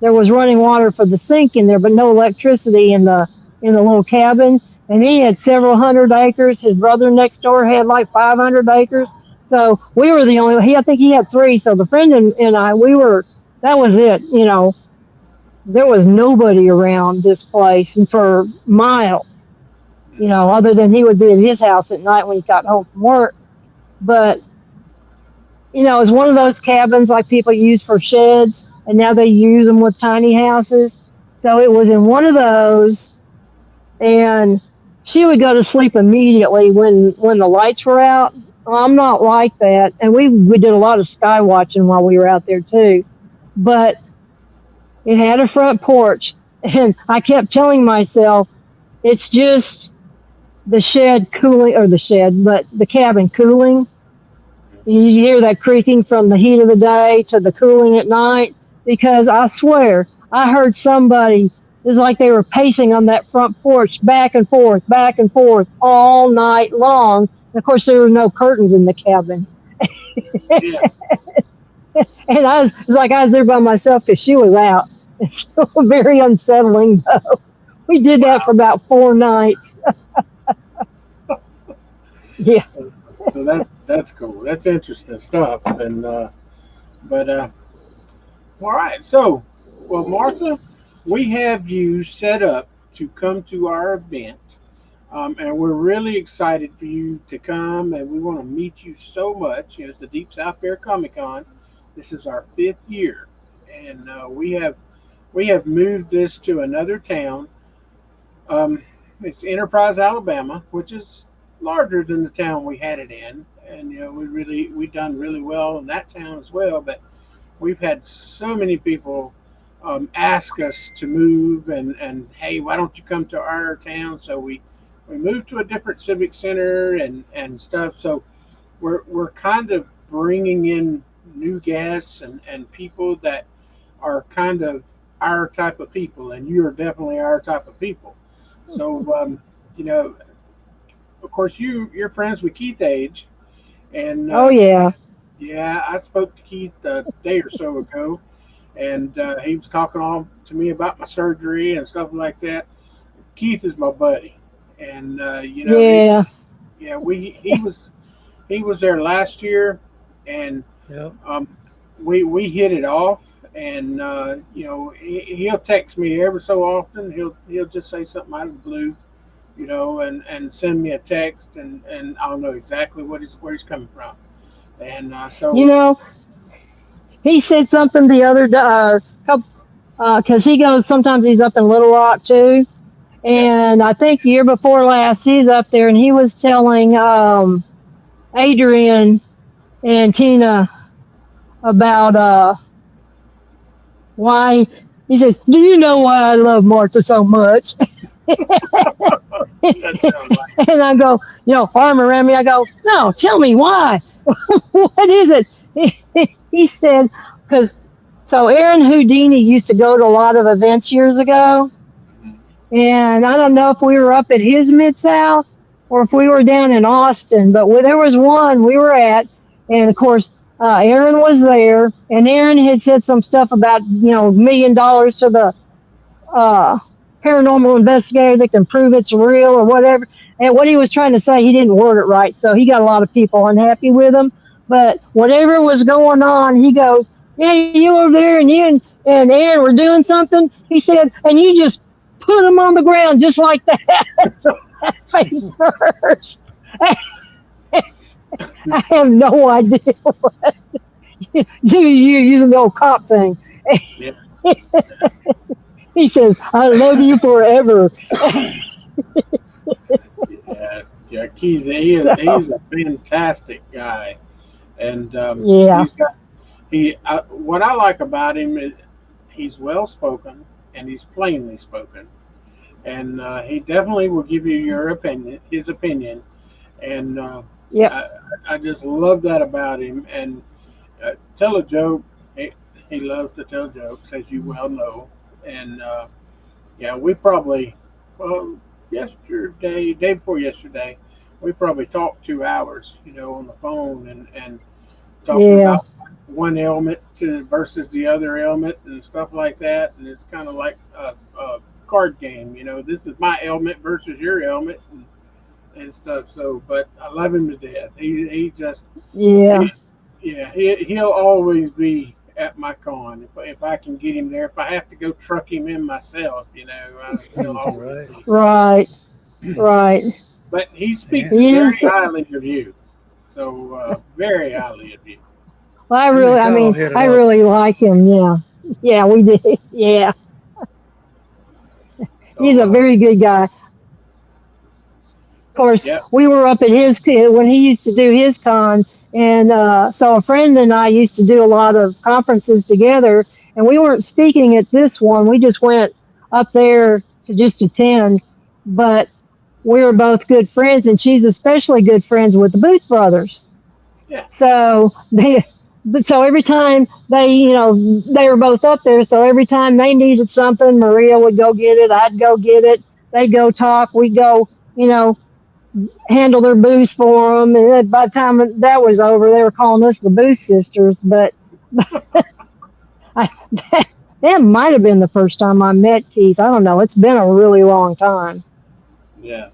There was running water for the sink in there, but no electricity in the little cabin. And he had several hundred acres. His brother next door had like 500 acres. So we were the only. I think he had three. So the friend and I, we were. That was it. There was nobody around this place and for miles, other than he would be at his house at night when he got home from work. But, it was one of those cabins like people use for sheds, and now they use them with tiny houses. So it was in one of those, and she would go to sleep immediately when the lights were out. Well, I'm not like that, and we did a lot of sky watching while we were out there too. But it had a front porch, and I kept telling myself it's just the shed cooling, or the shed, but the cabin cooling. You hear that creaking from the heat of the day to the cooling at night. Because I swear, I heard somebody, it's like they were pacing on that front porch back and forth all night long. And of course, there were no curtains in the cabin. Yeah. And it's like I was there by myself because she was out. It's so very unsettling, though. We did that for Wow. about 4 nights. Yeah. So that's cool. That's interesting stuff. And but all right. So, well, Martha, we have you set up to come to our event, and we're really excited for you to come, and we want to meet you so much. It's the Deep South Bear Comic Con. This is our fifth year, and we have moved this to another town. It's Enterprise, Alabama, which is larger than the town we had it in, and we done really well in that town as well. But we've had so many people ask us to move, and hey, why don't you come to our town? So we moved to a different civic center and stuff. So we're kind of bringing in new guests and people that are kind of our type of people, and you are definitely our type of people. So you know, of course, you're friends with Keith Age, and Oh yeah. yeah, I spoke to Keith a day or so ago, and he was talking all to me about my surgery and stuff like that. Keith is my buddy, and Yeah. yeah, he was there last year, and Yep. um, we hit it off. And he'll text me every so often. He'll just say something out of the blue, and send me a text, and I'll know exactly where he's coming from. And You know, he said something the other day, because he goes, sometimes he's up in Little Rock too. yeah, And I think year before last, he's up there and he was telling Adrian and Tina about why. He said, "Do you know why I love Martha so much?" that sounds like it. And I go, arm around me. I go, "No, tell me why. What is it?" He said, "Because so Aaron Houdini used to go to a lot of events years ago, Mhm. and I don't know if we were up at his Mid South or if we were down in Austin, but there was one we were at, and of course, Aaron was there, and Aaron had said some stuff about $1 million to the uh, paranormal investigator that can prove it's real or whatever. And what he was trying to say, he didn't word it right, so he got a lot of people unhappy with him. But whatever was going on, he goes, "Yeah, you over there and you and Aaron were doing something." He said, "And you just put him on the ground just like that, face first." I have no idea. You're using the old cop thing. Yeah, He says, "I love you forever." yeah, yeah. Keith, he's a fantastic guy, and Yeah. what I like about him is he's well spoken and he's plainly spoken, and he definitely will give you his opinion, and Yep. I, I just love that about him. And tell a joke. He loves to tell jokes, as you well know. And yeah, we probably, well, day before yesterday, we probably talked 2 hours, on the phone and talking Yeah. about one ailment to versus the other ailment and stuff like that. And it's kind of like a card game. This is my ailment versus your ailment and stuff. So, but I love him to death. He just Yeah. he, yeah, he'll always be at my con if I can get him there. If I have to go truck him in myself, he'll always Right. be. Right. Right. But he And, speaks He very is. highly of you, so very highly of you. Well, him and I Kyle mean, hit it I off. really like him. Yeah. Yeah, we did. Yeah. He's So a very good guy. Of course, yep, we were up at his pit when he used to do his con, and so a friend and I used to do a lot of conferences together, and we weren't speaking at this one. We just went up there to just attend, but we were both good friends, and she's especially good friends with the Booth brothers. yeah, So so every time they were both up there. So every time they needed something, Maria would go get it. I'd go get it. They'd go talk. We'd go, handle their booth for them. And then by the time that was over, they were calling us the Booth sisters. But I, that might have been the first time I met Keith. I don't know. It's been a really long time. yeah,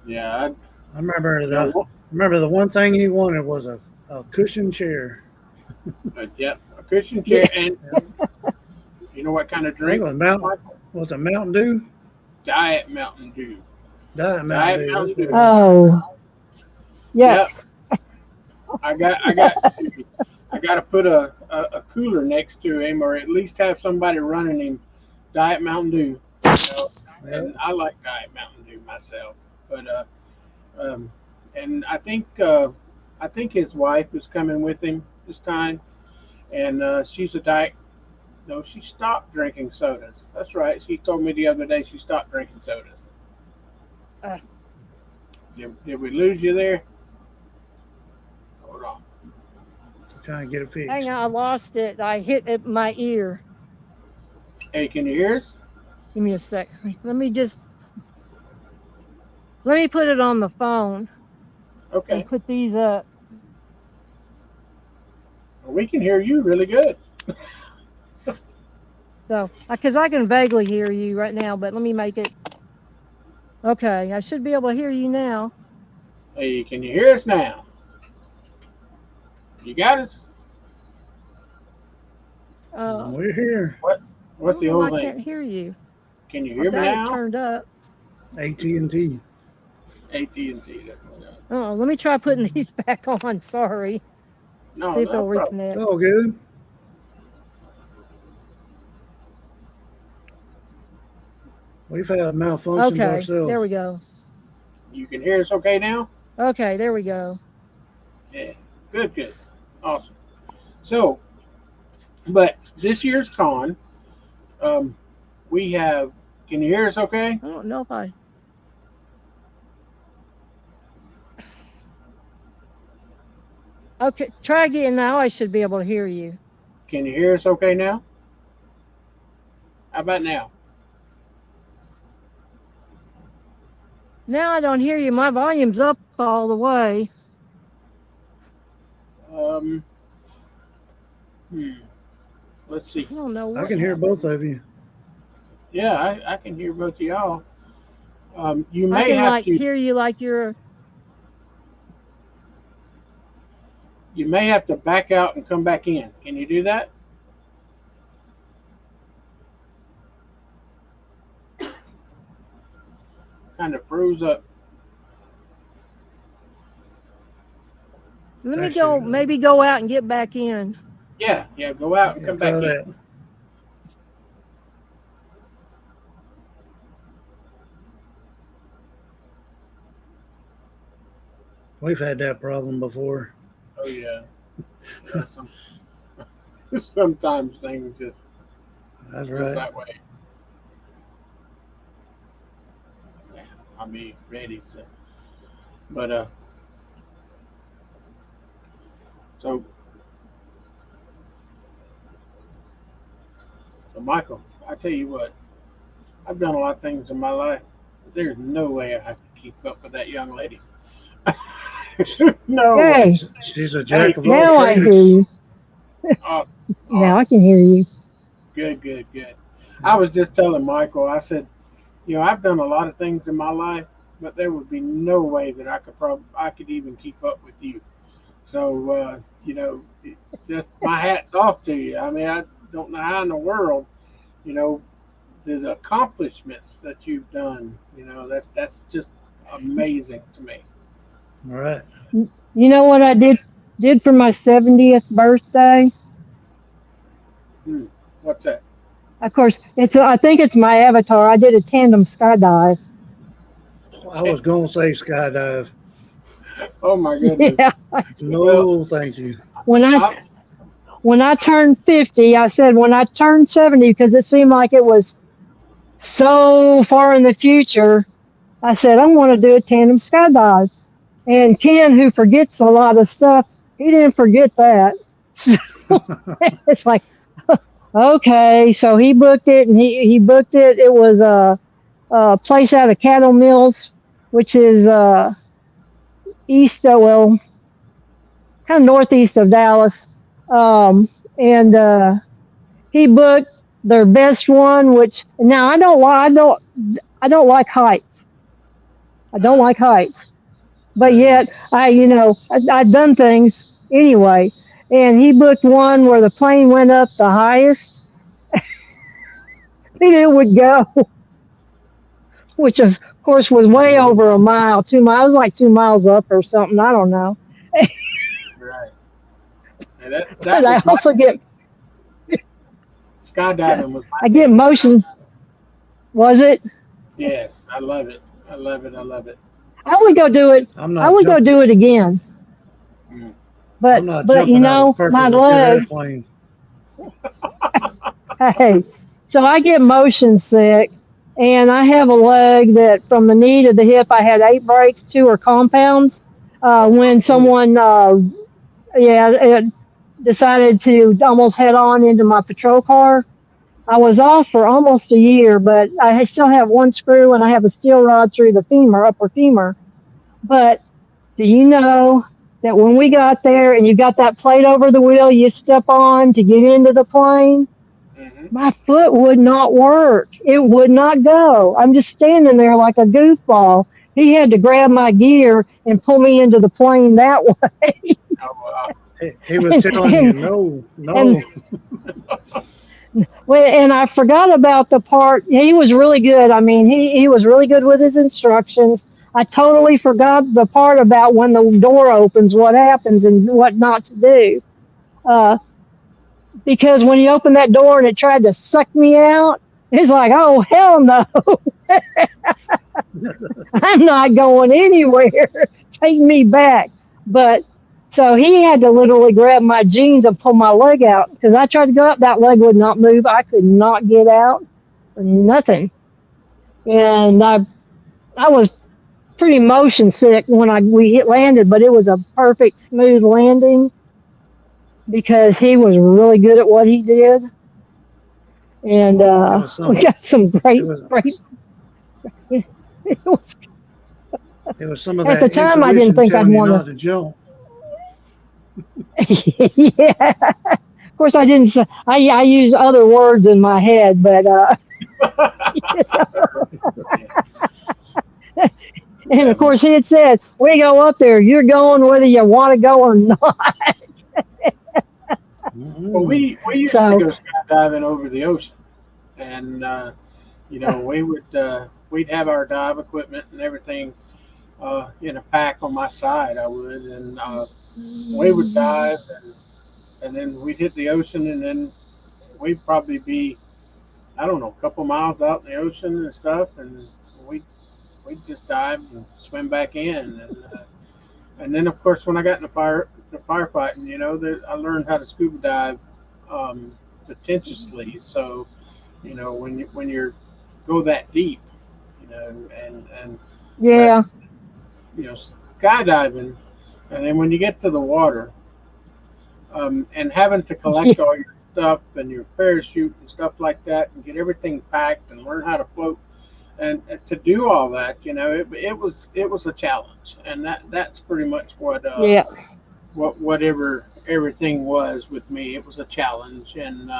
yeah. I remember You know, the one thing he wanted was a cushion chair. yeah, a cushion Yeah. chair, and Yep. you know what kind of I think drink, it Michael? was it Mountain Dew? Diet Mountain Dew. Diet Mountain Diet Dew. Mountain That's what it Dew. was. Oh, yeah. Yep, I got to put a cooler next to him, or at least have somebody running him Diet Mountain Dew. You know, Yep. and I like Diet Mountain Dew myself, but um, and I think his wife is coming with him this time, and she's a diet. No, she stopped drinking sodas. That's right. She told me the other day she stopped drinking sodas. Uh, Did we lose you there? Hold on. Trying to get it hang fixed. on, I lost it. I hit it my ear. Hey, can you hear us? Give me a sec. Let me put it on the phone and Okay. put these up. Well, we can hear you really good. So, because I can vaguely hear you right now, but let me make it. Okay, I should be able to hear you now. Hey, can you hear us now? You got us? We're here. What? I What's don't the know why whole I can't thing? hear you. Can you I've hear me got it now? turned up. AT&T. AT&T. Oh, let me try putting these back on. Sorry. No, See if no it'll problem. It's reconnect. all good. We've had malfunctions Okay, there ourselves. we go. You can hear us okay now? Okay, there we go. Yeah. Good, good. Awesome. So, but this year's con, um, we have, can you hear us okay? I don't know if I. Okay, try again now. I should be able to hear you. Can you hear us okay now? How about now? Now I don't hear you. My volume's up all the way. Um, hmm. Let's I see. don't know I what can hear both happened. of you. Yeah, I can hear both of y'all. You I may can have like to hear you like you're. back out and come back in. Can you do that? Kind of froze up. Let me That go. should Maybe go out and get back in. Yeah, yeah. Go out and yeah, come try back in. that. We've had that problem before. Oh yeah. Yeah. Sometimes things just That's goes right. that way. Yeah, I'll be ready. So, but so so Michael, I tell you what, I've done a lot of things in my life. There's no way I could keep up with that young lady. No way. Yay! She's a Hey, jack of all Now I hear trades. you. awesome, Now awesome, I can hear you. good, good, good. I Yeah. was just telling Michael. I said, I've done a lot of things in my life, but there would be no way that I could even keep up with you. So just my hat's off to you. I mean, I don't know how in the world, you know, the accomplishments that you've done. That's just amazing to me. All right. You know what I did for my 70th birthday? Hmm. What's that? Of course, I think it's my avatar. I did a tandem skydive. I was going to say skydive. Oh my goodness. Yeah. Well, No, thank you. When I I, when I turned 50, I said when I turned 70 because it seemed like it was so far in the future. I said I want to do a tandem skydive. And Ken, who forgets a lot of stuff, he didn't forget that. It's like, okay, so he booked it, and he booked it. It was a place out of Cattle Mills, which is east of, well, kind of northeast of Dallas. And he booked their best one, which now I don't like heights. I don't like heights, but Hey, yet I've done things anyway. And he booked one where the plane went up the highest and it would go, which is, of course, was way over a mile, 2 miles, like 2 miles up or something. I don't know. right. And that But that was I my also skydiving was my I get thing. motion. Was it? Yes, I love it. I love it. I love it. I would go do it. I'm I not would go jumping. do it again. Mm. I'm But not but jumping out of a my perfectly good legs. airplane. Hey, so I get motion sick, and I have a leg that from the knee to the hip, I had 8 breaks. 2 are compounds. Oh When wow. Oh, someone, yeah, it decided to almost head on into my patrol car. I was off for almost a year, but I still have one screw and I have a steel rod through the femur, upper femur. But do you know that when we got there and you got that plate over the wheel you step on to get into the plane, Hmm. my foot would not work. It would not go. I'm just standing there like a goofball. He had to grab my gear and pull me into the plane that way. Oh wow. he was and, telling you, and, no, and no. and I forgot about the part. He was really good. I mean, he was really good with his instructions. I totally forgot the part about when the door opens, what happens and what not to do. Uh, because when he opened that door and it tried to suck me out, it's like, oh hell no, I'm not going anywhere. Take me back. But so he had to literally grab my jeans and pull my leg out because I tried to go up, that leg would not move. I could not get out for nothing. And I was pretty motion sick when we hit landed, but it was a perfect smooth landing because he was really good at what he did, and It was we some. got some It great was. great. It was, It was some of at the that time, I didn't intuition think I'd telling you want not to jump. to. Yeah, of course I didn't. I used other words in my head, but Yeah. and Yeah. of course he had said, "We go up there. You're going whether you want to go or not." Well, Mm-hmm. we used to So go skydiving over the ocean, and we would we'd have our dive equipment and everything in a pack on my side. I would, and we would dive, and then we'd hit the ocean, and then we'd probably be, I don't know, a couple miles out in the ocean and stuff, and we we'd just dive and swim back in, and then of course when I got in the firefighting, I learned how to scuba dive um, potentiously. So when you're go that deep, and but yeah, skydiving, and then when you get to the water, and having to yeah, collect all your stuff and your parachute and stuff like that, and get everything packed and learn how to float, and to do all that, it was a challenge, and that's pretty much yeah. whatever everything was with me. It was a challenge, and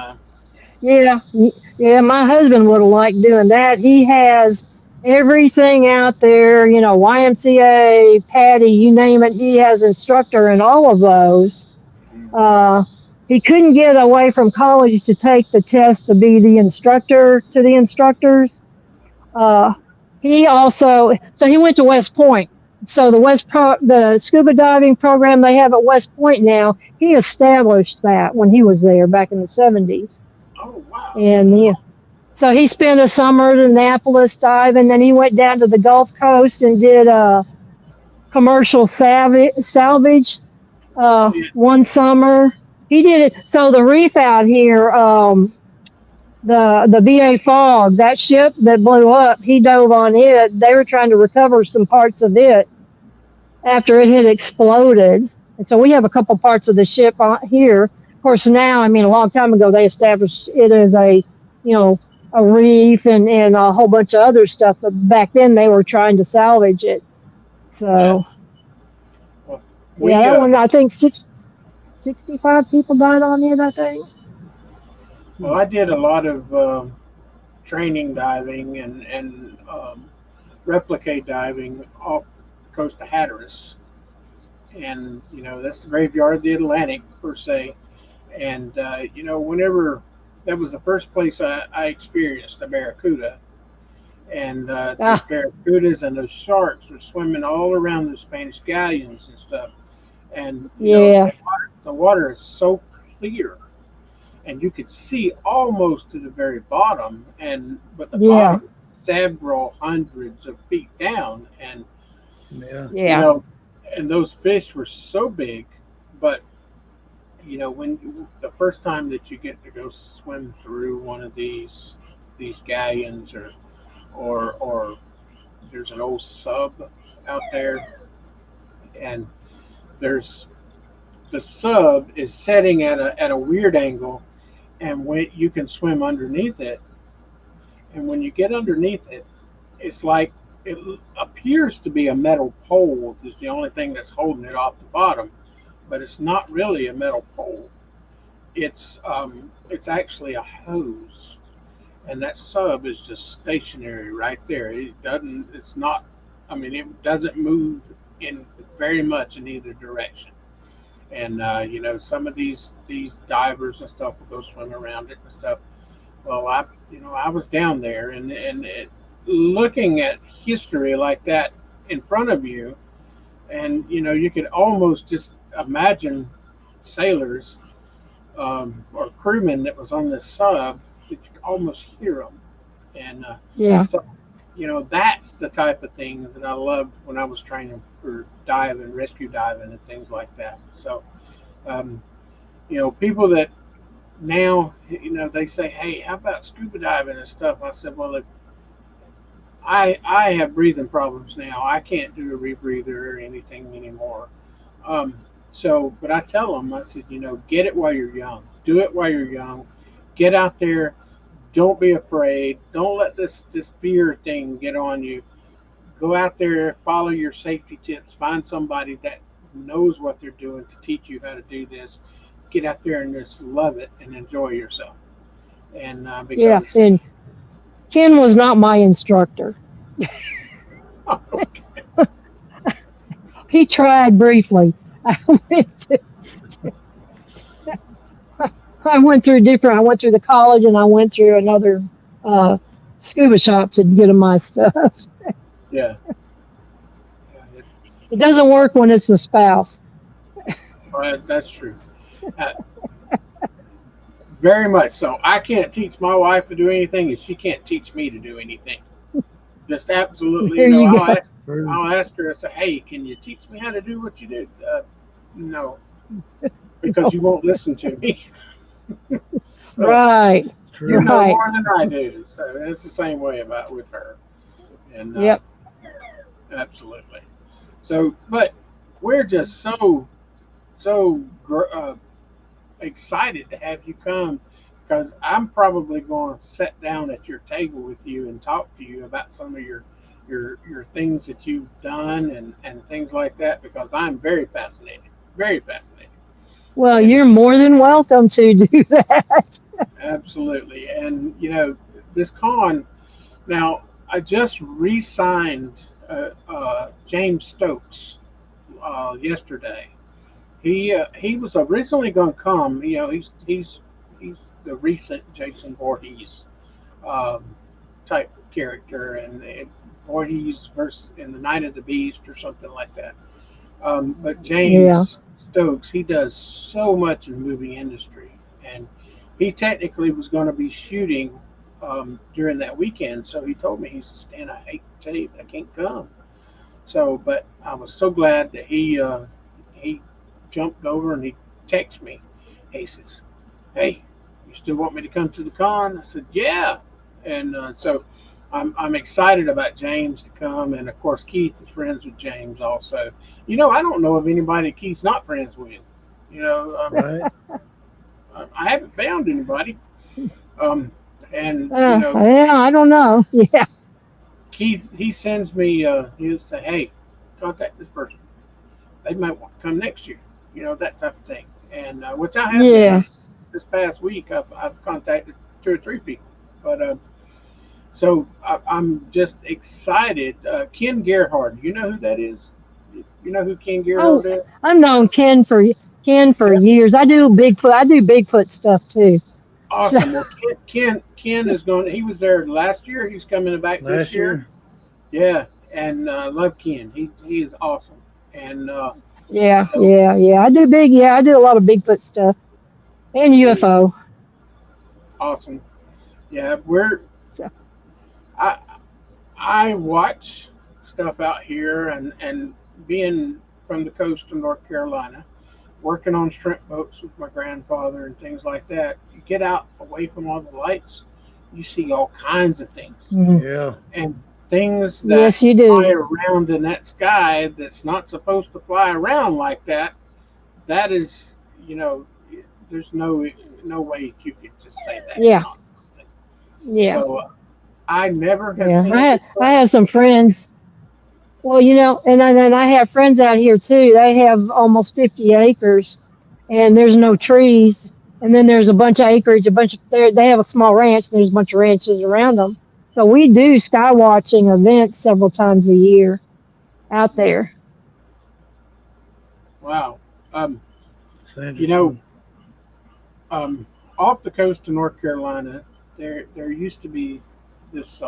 Yeah, yeah. My husband would have liked doing that. He has everything out there, YMCA, Patty, you name it. He has instructor in all of those. Uh, he couldn't get away from college to take the test to be the instructor to the instructors. Uh, he also, so he went to West Point. So the scuba diving program they have at West Point now, he established that when he was there back in the 70s. oh wow, And so he spent a summer at Annapolis diving, then he went down to the Gulf Coast and did commercial salvage yeah, one summer. He did it. So the reef out here, the VA Fog, that ship that blew up, he dove on it. They were trying to recover some parts of it after it had exploded. And so we have a couple parts of the ship here. Of course, now, I mean, a long time ago, they established it as you know, a reef and a whole bunch of other stuff. But back then, they were trying to salvage it. yeah. So, Well, yeah, we that one, I think 65 people died on it, I think. I did a lot of training diving and replicate diving off the coast of Hatteras, and that's the graveyard of the Atlantic per se. And whenever that was the first place I experienced a barracuda, and those Ah, barracudas and those sharks were swimming all around the Spanish galleons and stuff. And yeah, the water is so clear, and you could see almost to the very bottom, but the yeah, bottom is several hundreds of feet down, and Yeah. you yeah, know, and those fish were so big, but when the first time that you get to go swim through one of these galleons or there's an old sub out there, and there's the sub is setting at a weird angle, and when you can swim underneath it, and when you get underneath it, it's like it appears to be a metal pole. Is the only thing that's holding it off the bottom, but it's not really a metal pole. It's actually a hose, and that sub is just stationary right there. It doesn't. It's not. I mean, it doesn't move in very much in either direction. And some of these divers and stuff will go swim around it and stuff. Well, I was down there, looking at history like that in front of you, and you could almost just imagine sailors, or crewmen that was on this sub, that you could almost hear them. And Yeah. so, that's the type of things that I loved when I was training for diving, rescue diving, and things like that. So, um, people that now, they say, "Hey, how about scuba diving and stuff?" I said, "Well, I have breathing problems now. I can't do a rebreather or anything anymore." Um, but I tell them, I said, get it while you're young. Do it while you're young. Get out there. Don't be afraid. Don't let this fear thing get on you. Go out there, follow your safety tips. Find somebody that knows what they're doing to teach you how to do this. Get out there and just love it and enjoy yourself. And Yeah. because And Ken was not my instructor. He tried briefly. I went to, I went through different. I went through the college and I went through another uh, scuba shop to get him my stuff. yeah, It doesn't work when it's the spouse. that's true. Uh, Very much so. I can't teach my wife to do anything, and she can't teach me to do anything. Just absolutely, There you go. True. I'll ask her. I say, "Hey, can you teach me how to do what you do?" No, because you won't listen to me. So Right. you True. know Right. more than I do. So it's the same way about with her, and Yep. absolutely. So, but we're just so excited to have you come, because I'm probably going to sit down at your table with you and talk to you about some of your things that you've done, and things like that, because I'm very fascinated, Well, and you're more than welcome to do that. absolutely. And this con now, I just re-signed James Stokes yesterday. He was originally going to come. He's the recent Jason Voorhees um, type character, and Voorhees versus in the Night of the Beast or something like that. But Yeah. James Stokes, he does so much in the movie industry, and he technically was going to be shooting during that weekend. So he told me, he said, "Stan, I hate to tell you, but I can't come." So, but I was so glad that he jumped over and he texted me. He says, "Hey, you still want me to come to the con?" I said, "Yeah." And so I'm excited about James to come, and of course Keith is friends with James also. I don't know of anybody Keith's not friends with. You know, Right. I haven't found anybody. Um, and Yeah, I don't know. Yeah. Keith, he sends me. He'll say, "Hey, contact this person. They might want to come next year." That type of thing. And which I have done Yeah. this past week. I've contacted two or three people, but so I'm just excited. Ken Gerhard, you know who that is? You know who Ken I Gerhard is? I've known Ken for Yeah, years. I do Bigfoot. I do Bigfoot stuff too. So awesome. Well, Ken is going. He was there last year. He's coming back this Last year. year. Yeah, and love Ken. He is awesome. And yeah, so yeah, yeah. I do big. Yeah, I do a lot of Bigfoot stuff and yeah, UFO. awesome. Yeah, So, I I watch stuff out here, and being from the coast of North Carolina, working on shrimp boats with my grandfather and things like that. You get out away from all the lights, you see all kinds of things, Mhm. Yeah. and things that Yes, you fly do. around in that sky that's not supposed to fly around like that. That is, there's no way you could just say that's Yeah, not something. yeah, So I never have yeah. seen it I before. have some friends. Well, and I have friends out here too. They have almost 50 acres, and there's no trees. And then there's a bunch of acreage, they have a small ranch, and there's a bunch of ranches around them. So we do sky watching events several times a year out there. Wow. Um, It's you know, interesting. um, off the coast of North Carolina, there used to be this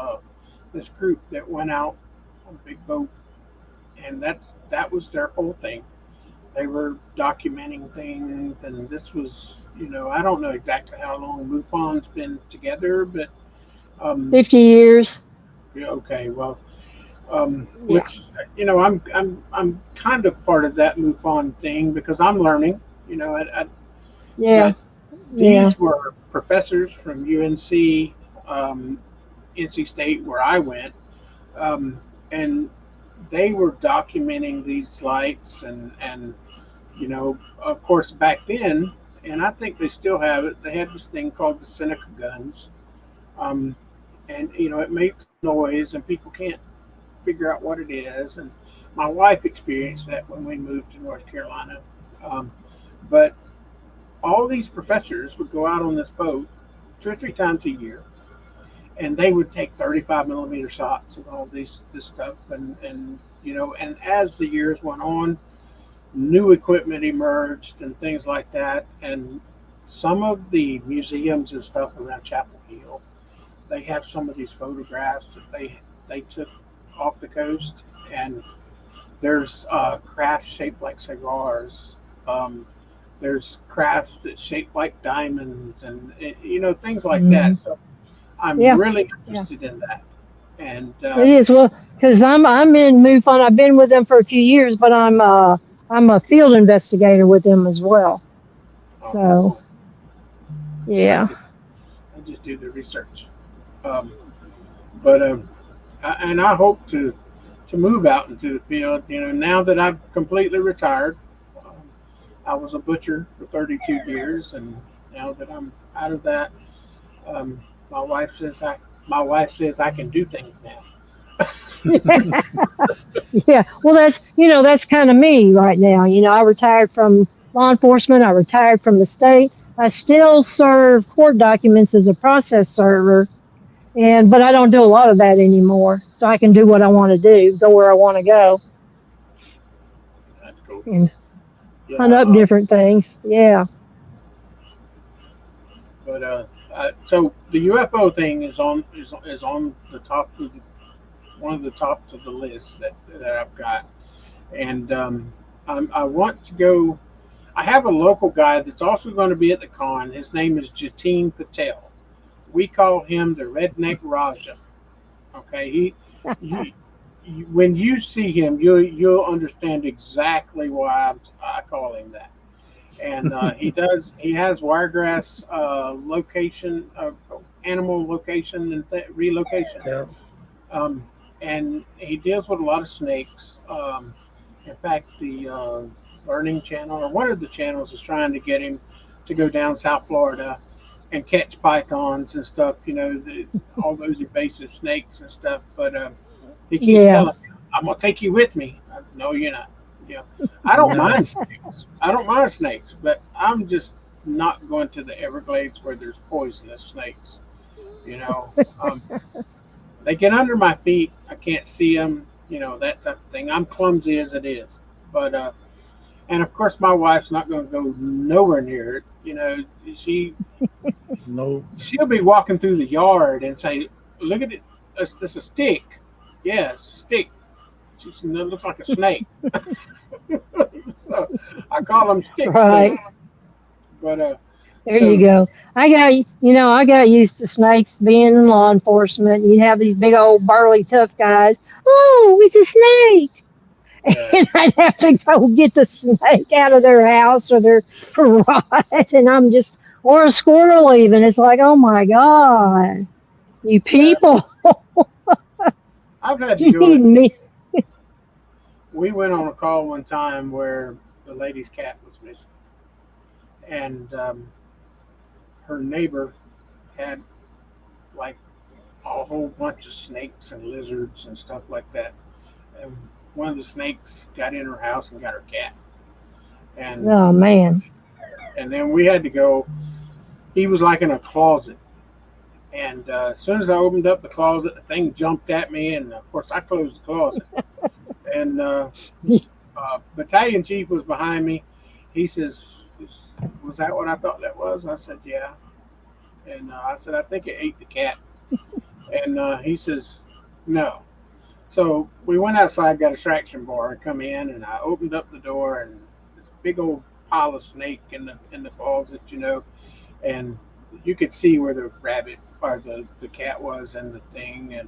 group that went out on a big boat, and that was their whole thing. They were documenting things, and this was, I don't know exactly how long MUFON's been together, but 50 years. yeah, okay, well, Yeah, which I'm kind of part of that MUFON thing because I'm learning, yeah, but yeah. these were professors from UNC, NC State, where I went, um, and they were documenting these lights, and of course, back then, and I think they still have it. They had this thing called the Seneca guns, um, and it makes noise, and people can't figure out what it is. And my wife experienced that when we moved to North Carolina. Um, but all these professors would go out on this boat 2 or 3 times a year, and they would take 35 millimeter shots of all this stuff, and as the years went on, new equipment emerged and things like that, and some of the museums and stuff around Chapel Hill, they have some of these photographs that they took off the coast, and there's crafts shaped like cigars. Um, there's crafts that shaped like diamonds, and things like that. Mhm. So I'm Yeah, really yeah. interested in that, and It is. Well, because I'm in MUFON. I've been with them for a few years, but I'm a field investigator with them as well. oh, So cool. I yeah, just I just do the research. Um, but and I hope to move out into the field. Now that I've completely retired, um, I was a butcher for 32 years, and now that I'm out of that, um, my wife says I can do things now. yeah. Well, that's kind of me right now. I retired from law enforcement. I retired from the state. I still serve court documents as a process server, but I don't do a lot of that anymore. So I can do what I want to do, go where I want to go, That's cool. and Yeah. hunt up different things. Yeah. But so the UFO thing is on the top of one of the tops of the list that I've got, and I want to go. I have a local guy that's also going to be at the con. His name is Jatin Patel. We call him the Redneck Raja. Okay, you, when you see him, you'll understand exactly why I call him that. And he has wiregrass location, animal location and relocation. Yeah. Um, and he deals with a lot of snakes. In fact, the Learning Channel, or one of the channels, is trying to get him to go down South Florida and catch pythons and stuff. All those invasive snakes and stuff. But he keeps Yeah. telling me, "I'm gonna take you with me." No, you're not. You know, I don't No. mind snakes. I don't mind snakes, but I'm just not going to the Everglades where there's poisonous snakes. You know, um, they get under my feet. I can't see them. That type of thing. I'm clumsy as it is, but and of course my wife's not going to go nowhere near it. She No. she'll be walking through the yard and say, "Look at it. That's a stick. Yeah, stick." She said, "That looks like a snake." So I call them stick snakes. Right. But There you so go. I got used to snakes being in law enforcement. You'd have these big old burly tough guys. Oh, it's a snake. yeah, And I'd have to go get the snake out of their house or their garage. And or a squirrel even. It's like, oh my God. You Yeah, people, I've had to you go. need me. We went on a call one time where the lady's cat was missing, and her neighbor had like a whole bunch of snakes and lizards and stuff like that. And one of the snakes got in her house and got her cat, and Oh man. then we had to go. He was like in a closet, and as soon as I opened up the closet, the thing jumped at me, and of course I closed the closet. And battalion chief was behind me. He says, "Was that what I thought that was?" I said, "Yeah." And I said, "I think it ate the cat." And he says, "No." So we went outside, got a traction bar, and come in, and I opened up the door, and this big old pile of snake in the closet, and you could see where the rabbit or the cat was in the thing,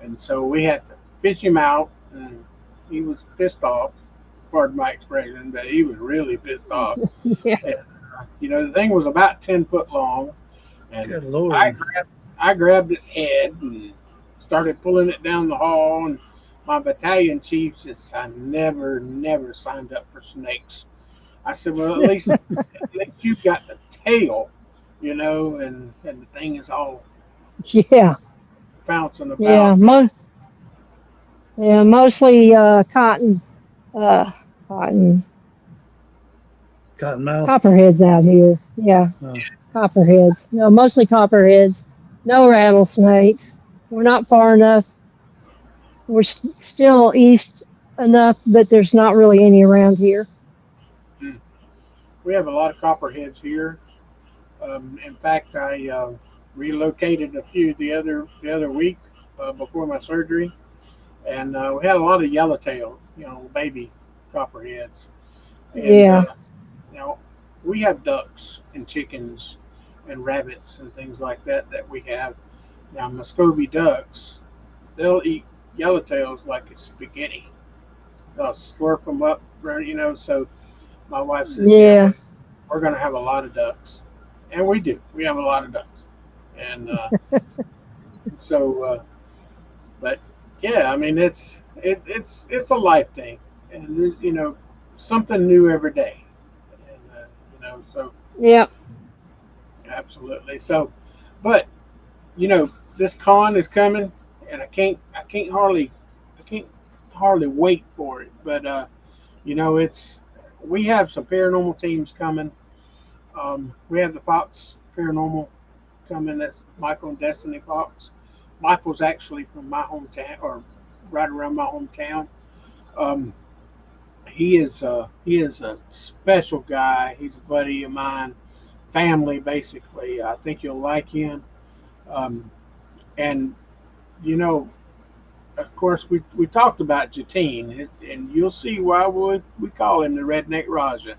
and so we had to fish him out, and he was pissed off. Pardon my expression, but he was really pissed off. Yeah. And, the thing was about 10 foot long, and Good I Lord. grabbed I grabbed its head and started pulling it down the hall. And my battalion chief says, "I never signed up for snakes." I said, "Well, at least you've got the tail, and the thing is all Yeah. bouncing Yeah. about." Yeah. Mostly cotton. Cotton Cottonmouth. copperheads out here. Yeah. Oh, Copperheads. No, mostly copperheads. No rattlesnakes. We're not far enough. We're still east enough that there's not really any around here. Mm. We have a lot of copperheads here. In fact, I relocated a few the other week before my surgery, and we had a lot of yellowtails, baby copperheads, and Yeah. you know, we have ducks and chickens and rabbits and things like that we have now. Muscovy ducks, they'll eat yellowtails like it's spaghetti. They'll slurp them up, So my wife says, "Yeah, Yeah. we're going to have a lot of ducks," and we do. We have a lot of ducks, and so, but yeah, I mean, it's a life thing, and something new every day, and so Yeah. absolutely. So, but this con is coming, and I can't hardly wait for it. But it's we have some paranormal teams coming. We have the Fox Paranormal coming. That's Michael and Destiny Fox. Michael's actually from my hometown, or right around my hometown. Um, he is a special guy. He's a buddy of mine, family basically. I think you'll like him. Um, and you know, of course, we talked about Jatine, and you'll see why we call him the Redneck Raja.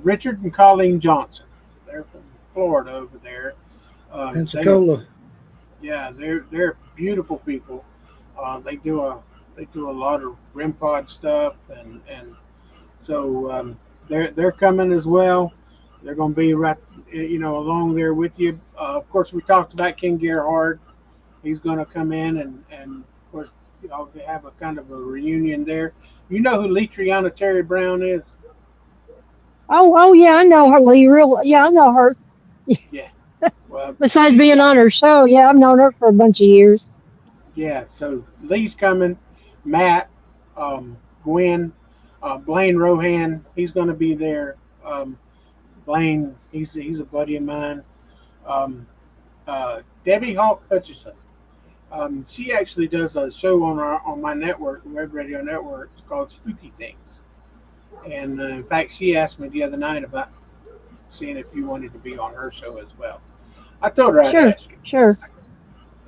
Richard and Colleen Johnson. They're from Florida over there. They Pensacola. Yeah, they're beautiful people. They do a lot of rim pod stuff, and so they're coming as well. They're going to be right, along there with you. Of course, we talked about King Gerhard. He's going to come in, and of course, they have a kind of a reunion there. You know who Letriana Terry Brown is? Oh yeah, I know her. Lee, real. Yeah, I know her. Yeah. Well, Besides she's being on her show, yeah, I've known her for a bunch of years. Yeah, so Lee's coming. Matt, Gwen, Blaine Rohan, he's going to be there. Blaine, he's a buddy of mine. Um, Debbie Hawk Hutchison. She actually does a show on my network, Web Radio Network. It's called Spooky Things. And in fact, she asked me the other night about seeing if you wanted to be on her show as well. I told her I'd Sure, ask you. sure.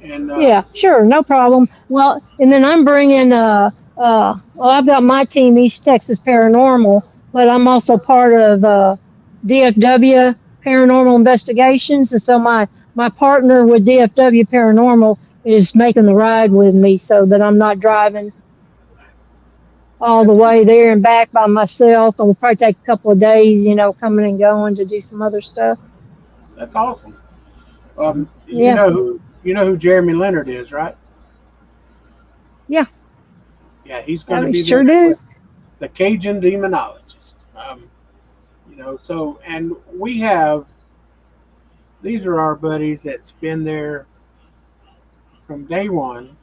And Yeah, sure, no problem. Well, and then I'm bringing well, I've got my team, East Texas Paranormal, but I'm also part of DFW Paranormal Investigations, and so my partner with DFW Paranormal is making the ride with me, so that I'm not driving all the that's way there and back by myself. And we'll probably take a couple of days, coming and going to do some other stuff. that's awesome. Mhm. You Yeah. know who? You know who Jeremy Leonard is, right? Yeah, Yeah, he's going to I be sure there do. with the Cajun demonologist. So and we have these are our buddies that's been there from day one.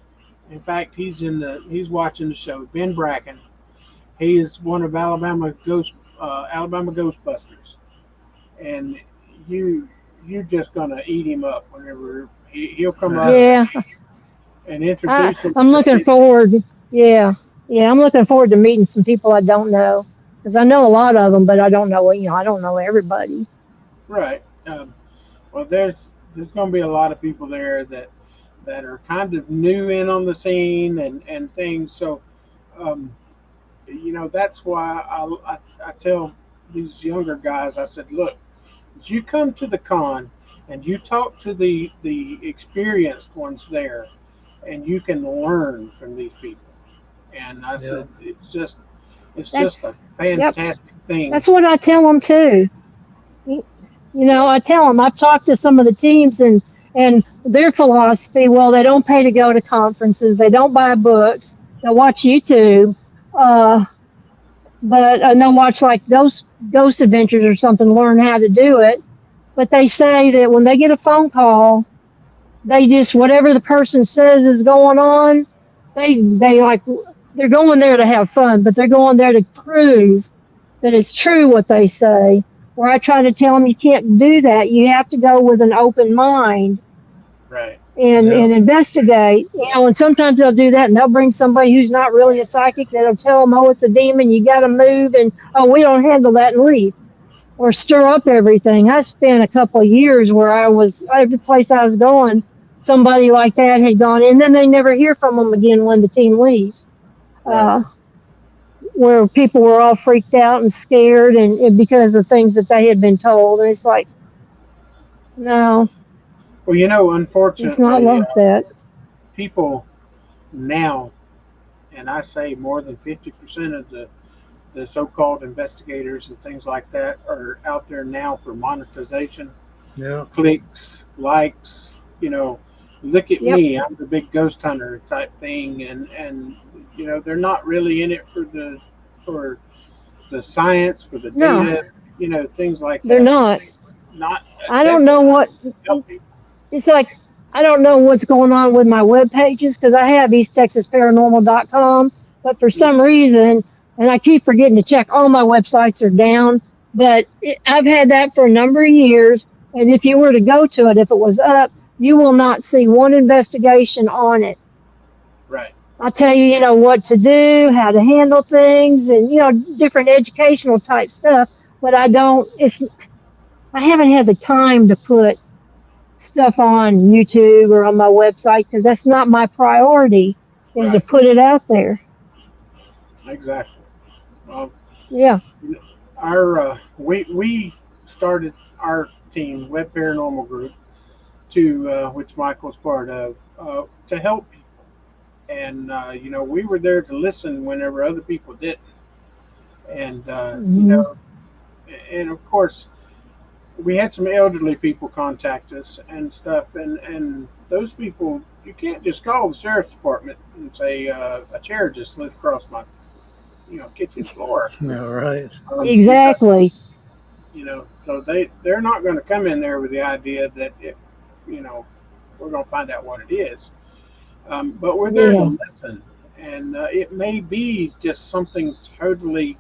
In fact, he's watching the show. Ben Bracken. He is one of Alabama Ghostbusters, and you you're just gonna eat him up whenever he'll come up Yeah, and I introduce I'm looking himself. forward. Yeah, yeah, I'm looking forward to meeting some people I don't know because I know a lot of them, but I don't know. I don't know everybody. Right. Well, there's going to be a lot of people there that are kind of new in on the scene and things. So, um, that's why I tell these younger guys. I said, look, if you come to the con and you talk to the experienced ones there, and you can learn from these people. And I Yeah. said, it's just a That's yep. fantastic thing. That's what I tell them too. Yeah. I tell them I've talked to some of the teams and their philosophy. Well, they don't pay to go to conferences. They don't buy books. They watch YouTube, uh, but and they'll watch like those Ghost Adventures or something, learn how to do it. But they say that when they get a phone call, they just whatever the person says is going on. They like they're going there to have fun, but they're going there to prove that it's true what they say. Where I try to tell them you can't do that. You have to go with an open mind Right. Yeah. and investigate. And sometimes they'll do that and they'll bring somebody who's not really a psychic that'll tell them, oh, it's a demon, you got to move, and oh, we don't handle that and leave. Or stir up everything. I spent a couple of years where I was, every place I was going, somebody like that had gone, and then they never hear from them again when the team leaves. Right. Uh, where people were all freaked out and scared and because of things that they had been told. And it's like, no, Well, it's not unfortunately, like that. people now, and I say more than 50% of the so-called investigators and things like that are out there now for monetization, Yeah. clicks, likes. Look at Yep. me, I'm the big ghost hunter type thing, and they're not really in it for the science, for the No, data, things like they're that. not. Not I don't know definitely not what. to help people. It's like I don't know what's going on with my web pages because I have EastTexasParanormal.com, but for some reason, and I keep forgetting to check, all my websites are down. But I've had that for a number of years, and if you were to go to it, if it was up, you will not see one investigation on it. Right. I'll tell you, what to do, how to handle things, and different educational type stuff. But I don't. I haven't had the time to put stuff on YouTube or on my website because that's not my priority. Is to Right. put it out there. Exactly. Well, Yeah. we started our team, Web Paranormal Group, to which Michael's part of, to help people. And we were there to listen whenever other people didn't. And Hmm. and of course, we had some elderly people contact us and stuff, and those people, you can't just call the sheriff's department and say a chair just slid across my kitchen floor. Yeah. Right. Because Exactly. so they're not going to come in there with the idea that if you know we're going to find out what it is. But we're there Yeah. to listen, and it may be just something totally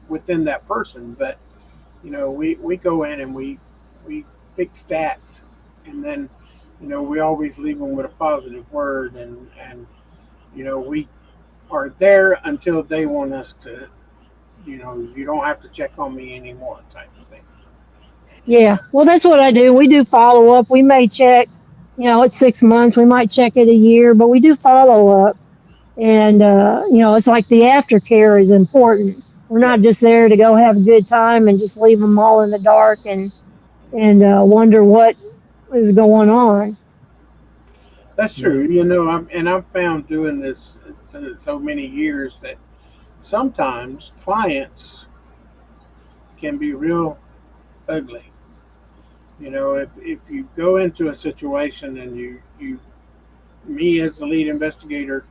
within that person, but we go in and we fix that, and then we always leave them with a positive word, and we are there until they want us to. You don't have to check on me anymore, type of thing. Yeah. Well, that's what I do. We do follow up. We may check. It's 6 months. We might check it a year, but we do follow up. And it's like the aftercare is important. We're not Right. just there to go have a good time and just leave them all in the dark and wonder what is going on. That's Yeah. true. I've found doing this so many years that sometimes clients can be real ugly. if you go into a situation and me as the lead investigator,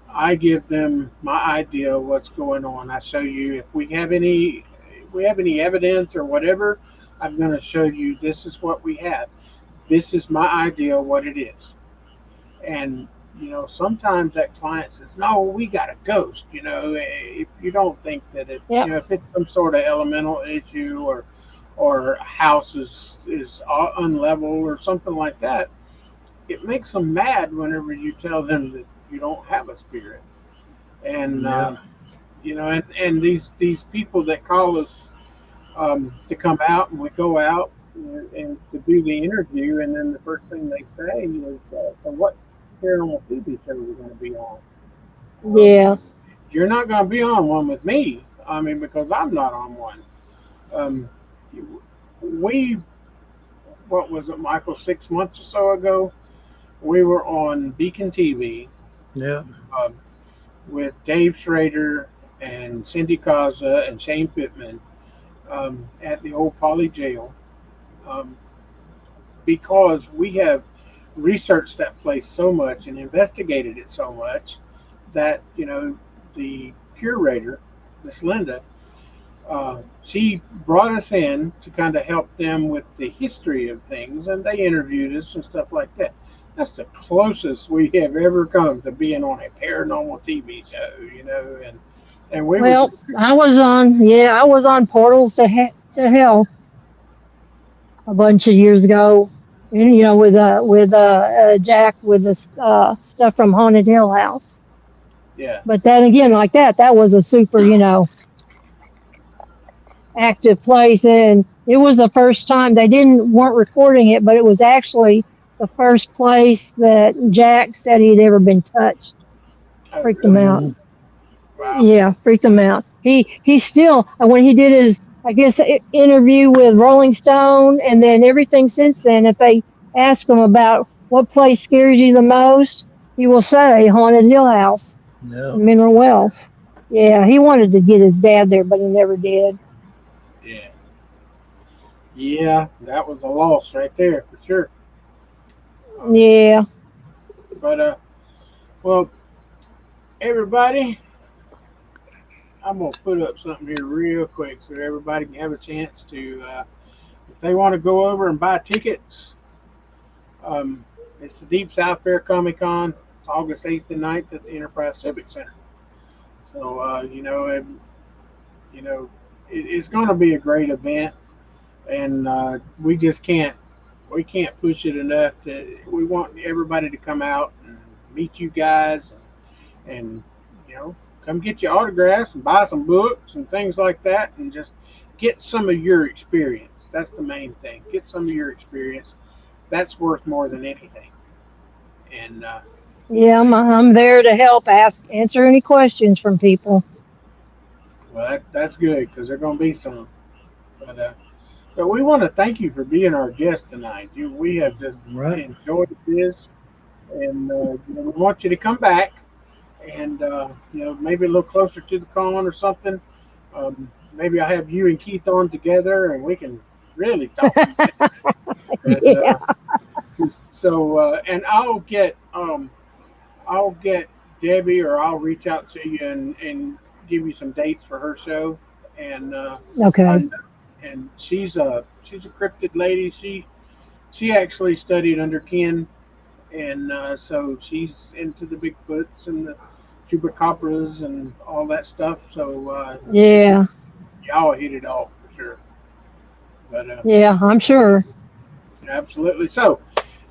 I give them my idea of what's going on. I show you if we have any evidence or whatever. I'm going to show you this is what we have. This is my idea of what it is. And sometimes that client says, "No, we got a ghost." If you don't think that Yep. if it's some sort of elemental issue or a house is unlevel or something like that, it makes them mad whenever you tell them that you don't have a spirit. And Yeah. and these people that call us to come out, and we go out and to do the interview, and then the first thing they say is, "So what paranormal TV show are we going to be on?" Well, Yeah. you're not going to be on one with me. I mean, because I'm not on one. Um, we what was it, Michael? 6 months or so ago, we were on Beacon TV Yeah. um, with Dave Schrader and Cindy Kaza and Shane Pittman at the old Poly Jail um, because we have researched that place so much and investigated it so much that the curator, Miss Linda, she brought us in to kind of help them with the history of things, and they interviewed us and stuff like that. That's the closest we have ever come to being on a paranormal TV show, and we were Well, just I was on Portals to Hell a bunch of years ago, and with Jack with the stuff from Haunted Hill House. yeah. But then again, like that was a super, active place, and it was the first time they didn't weren't recording it, but it was actually the first place that Jack said he'd ever been touched. Oh, Freaked him really? out. Mm. Wow. Yeah, freaked him out. He still when he did his I guess interview with Rolling Stone, and then everything since then. If they ask him about what place scares you the most, he will say Haunted Hill House Yeah. in Mineral Wells. Yeah, he wanted to get his dad there, but he never did. Yeah. Yeah, that was a loss right there for sure. Um, Yeah. but well, everybody, I'm gonna put up something here real quick so everybody can have a chance to, if they want to go over and buy tickets. Um, it's the Deep South Fair Comic Con. It's August 8th and 9th at the Enterprise Civic Center. So you know, it's going to be a great event, and we can't push it enough. We want everybody to come out and meet you guys, and come get your autographs and buy some books and things like that, and just get some of your experience. That's the main thing. Get some of your experience. That's worth more than anything. And Yeah, I'm there to help answer any questions from people. well, that's good because there's going to be some. But we want to thank you for being our guest tonight. We have just Right. enjoyed this, and we want you to come back, and maybe a little closer to the con or something. Maybe I have you and Keith on together, and we can really talk some sense. But Yeah. and I'll get Debbie, or I'll reach out to you and give you some dates for her show. And Okay. I, and she's a cryptid lady. She actually studied under Ken, and so she's into the Bigfoots and the chupacabras and all that stuff. So Yeah. y'all hit it off for sure. But Yeah, I'm sure. absolutely. So,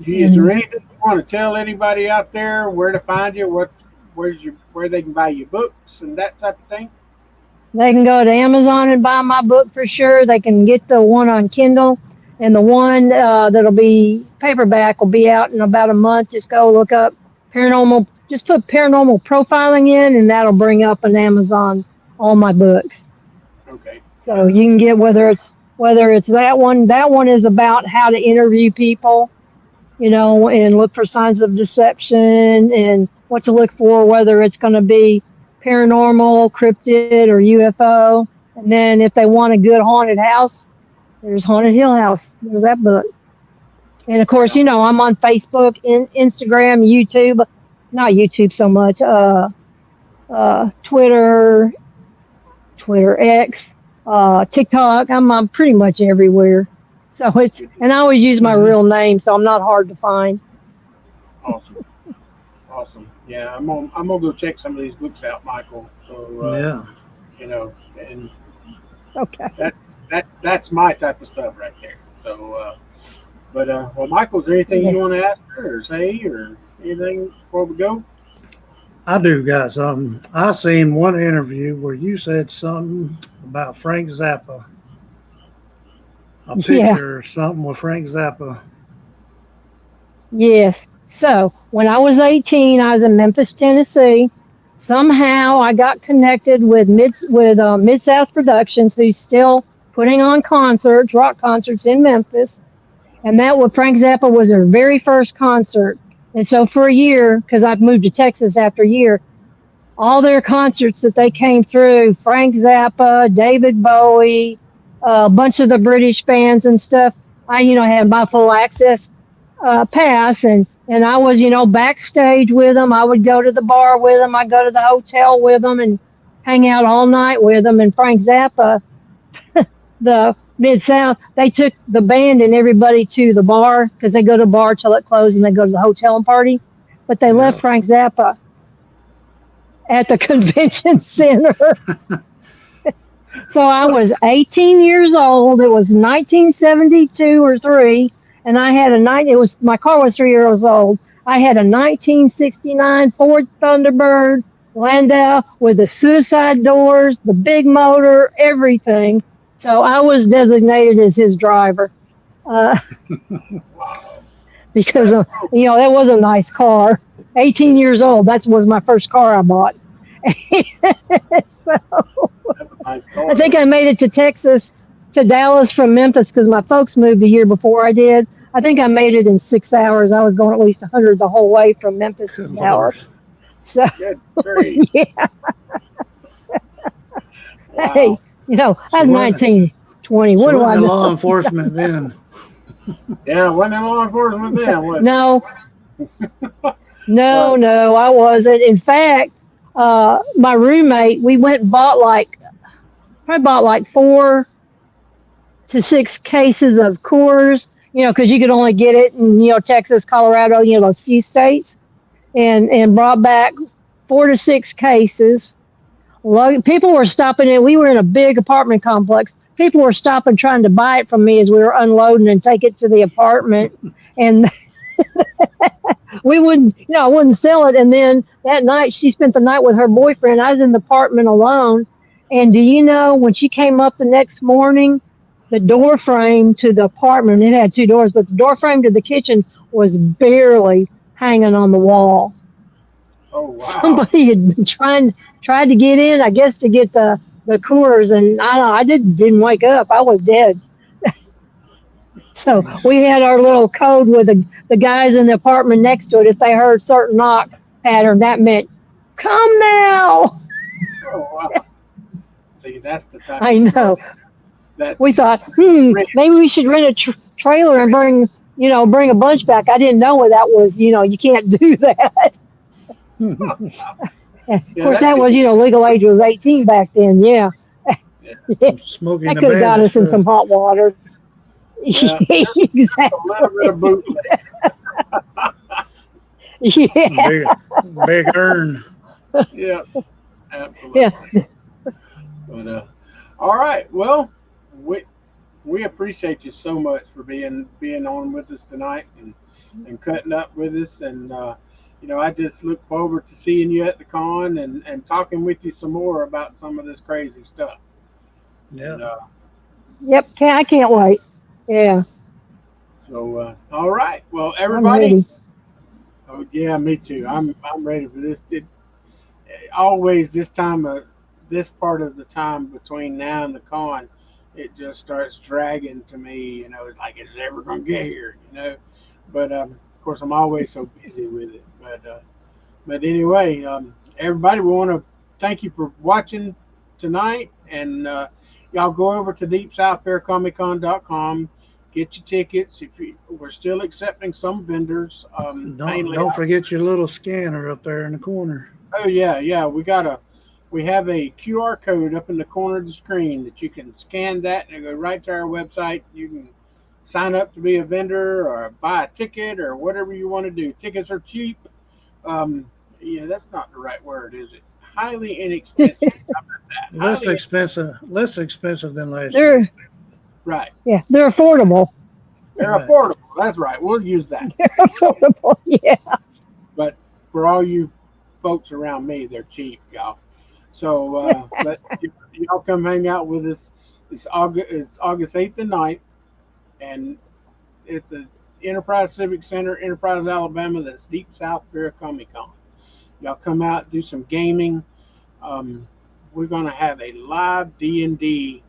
is there And anything you want to tell anybody out there where to find you? Where they can buy your books and that type of thing? they can go to Amazon and buy my book for sure. They can get the one on Kindle, and the one that'll be paperback will be out in about a month. Just go look up paranormal. Just put paranormal profiling in, and that'll bring up on Amazon all my books. Okay. So Yeah. you can get whether it's that one. That one is about how to interview people, and look for signs of deception and what to look for, whether it's going to be paranormal, cryptid, or UFO. And then if they want a good haunted house, There's Haunted Hill House. There's that book. And of course, Yeah. I'm on Facebook, Instagram, YouTube, not YouTube so much, Twitter, Twitter X, TikTok. I'm pretty much everywhere. So and I always use my Mhm. real name, so I'm not hard to find. Awesome. Awesome. Yeah, I'm gonna go check some of these books out, Michael. So Yeah. and Okay. that that's my type of stuff right there. So, well, Michael, is there anything Yeah. you want to ask her or say or anything before we go? I do got something. I seen one interview where you said something about Frank Zappa, a Yeah. picture or something with Frank Zappa. Yes. So when I was 18, I was in Memphis, Tennessee. Somehow I got connected with Mid South Productions, who's still putting on concerts, rock concerts in Memphis. And that was Frank Zappa was their very first concert. And so for a year, because I've moved to Texas after a year, all their concerts that they came through, Frank Zappa, David Bowie, a bunch of the British bands and stuff. I, had my full access pass, and I was, backstage with them. I would go to the bar with them. I'd go to the hotel with them and hang out all night with them. And Frank Zappa, the Mid South, they took the band and everybody to the bar because they go to the bar till it closed and they go to the hotel and party. But they left Yeah. Frank Zappa at the convention center. So I was 18 years old. It was 1972 or three, and I had a nine. It was my car was 3 years old. I had a 1969 Ford Thunderbird Landau with the suicide doors, the big motor, everything. So I was designated as his driver Wow, because that's cool. that was a nice car. 18 years old. That was my first car I bought. So That's a nice I car think though. I made it to Texas, to Dallas from Memphis because my folks moved a year before I did. I think I made it in 6 hours. I was going at least 100 the whole way from Memphis to Good Lord. Dallas. So, Good grief! yeah, hey, Wow. I She was went. 19, 20. She What do wasn't I in know? law enforcement then. Yeah, wasn't in law enforcement then, was No, it? no, But no, I wasn't. In fact, my roommate, we went and probably bought like 4 to 6 cases of Coors, because you could only get it in, Texas, Colorado, those few states, and brought back 4 to 6 cases. People were stopping in. We were in a big apartment complex. People were stopping trying to buy it from me as we were unloading and take it to the apartment. And we wouldn't, I wouldn't sell it. And then that night, she spent the night with her boyfriend. I was in the apartment alone. And do you know when she came up the next morning, the door frame to the apartment, it had 2 doors, but the door frame to the kitchen was barely hanging on the wall. oh wow. Somebody had been tried to get in, I guess, to get the Coors, and I don't know, I didn't wake up. I was dead. So Jeez. we had our little code with the guys in the apartment next to it. If they heard certain knock pattern, that meant come now. Oh wow. See, that's the type I of stuff know. We that's thought, rich. maybe we should rent a trailer and bring a bunch back. I didn't know what that was. You can't do that. Of Yeah, course, that that could was, be. legal age was 18 back then. Yeah. Yeah, Yeah. Some Smokey and That the could have got Bandit us in stuff. some hot water. yeah. Just a little bit of Exactly. bootleg. Yeah. Big, big earn. Yeah, Yeah. absolutely. But all right. Well, we we appreciate you so much for being on with us tonight and cutting up with us. And I just look forward to seeing you at the con and talking with you some more about some of this crazy stuff. Yeah. And Yep. I can't wait. Yeah. all right. Well, I'm everybody. ready. Oh yeah, me too. I'm ready for this. Always this part of the time between now and the con, it just starts dragging to me. It's like it's never gonna get here. But of course, I'm always so busy with it. But anyway, everybody, we want to thank you for watching tonight, and y'all go over to deepsouthbearcomiccon.com, get your tickets. We're still accepting some vendors, mainly. Don't forget your little scanner up there in the corner. Oh yeah. We have a QR code up in the corner of the screen that you can scan that and go right to our website. You can sign up to be a vendor or buy a ticket or whatever you want to do. Tickets are cheap. Yeah, that's not the right word, is it? Highly inexpensive. How about that? Less Highly expensive than last They're year. right. yeah, they're affordable. They're Right. affordable. That's right. We'll use that. They're affordable. Yeah. But for all you folks around me, they're cheap, y'all. So y'all come hang out with us. It's August 8th and 9th, and at the Enterprise Civic Center, Enterprise, Alabama. That's Deep South Bear Comic Con. Y'all come out, do some gaming. We're gonna have a live D&D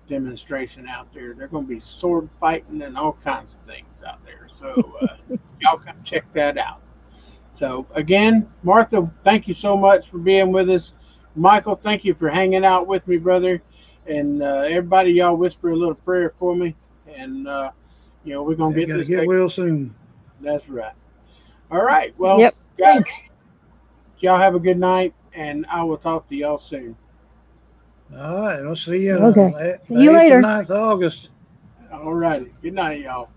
demonstration out there. They're gonna be sword fighting and all kinds of things out there. So y'all come check that out. So again, Martha, thank you so much for being with us. Michael, thank you for hanging out with me, brother. And everybody, y'all whisper a little prayer for me. And we're gonna You get gotta this. get well soon. That's right. All right. Well, Yep. guys, Thanks. y'all have a good night, and I will talk to y'all soon. All right, we'll see you Okay. the See you 8th later. and 9th of August. All righty. Good night, y'all.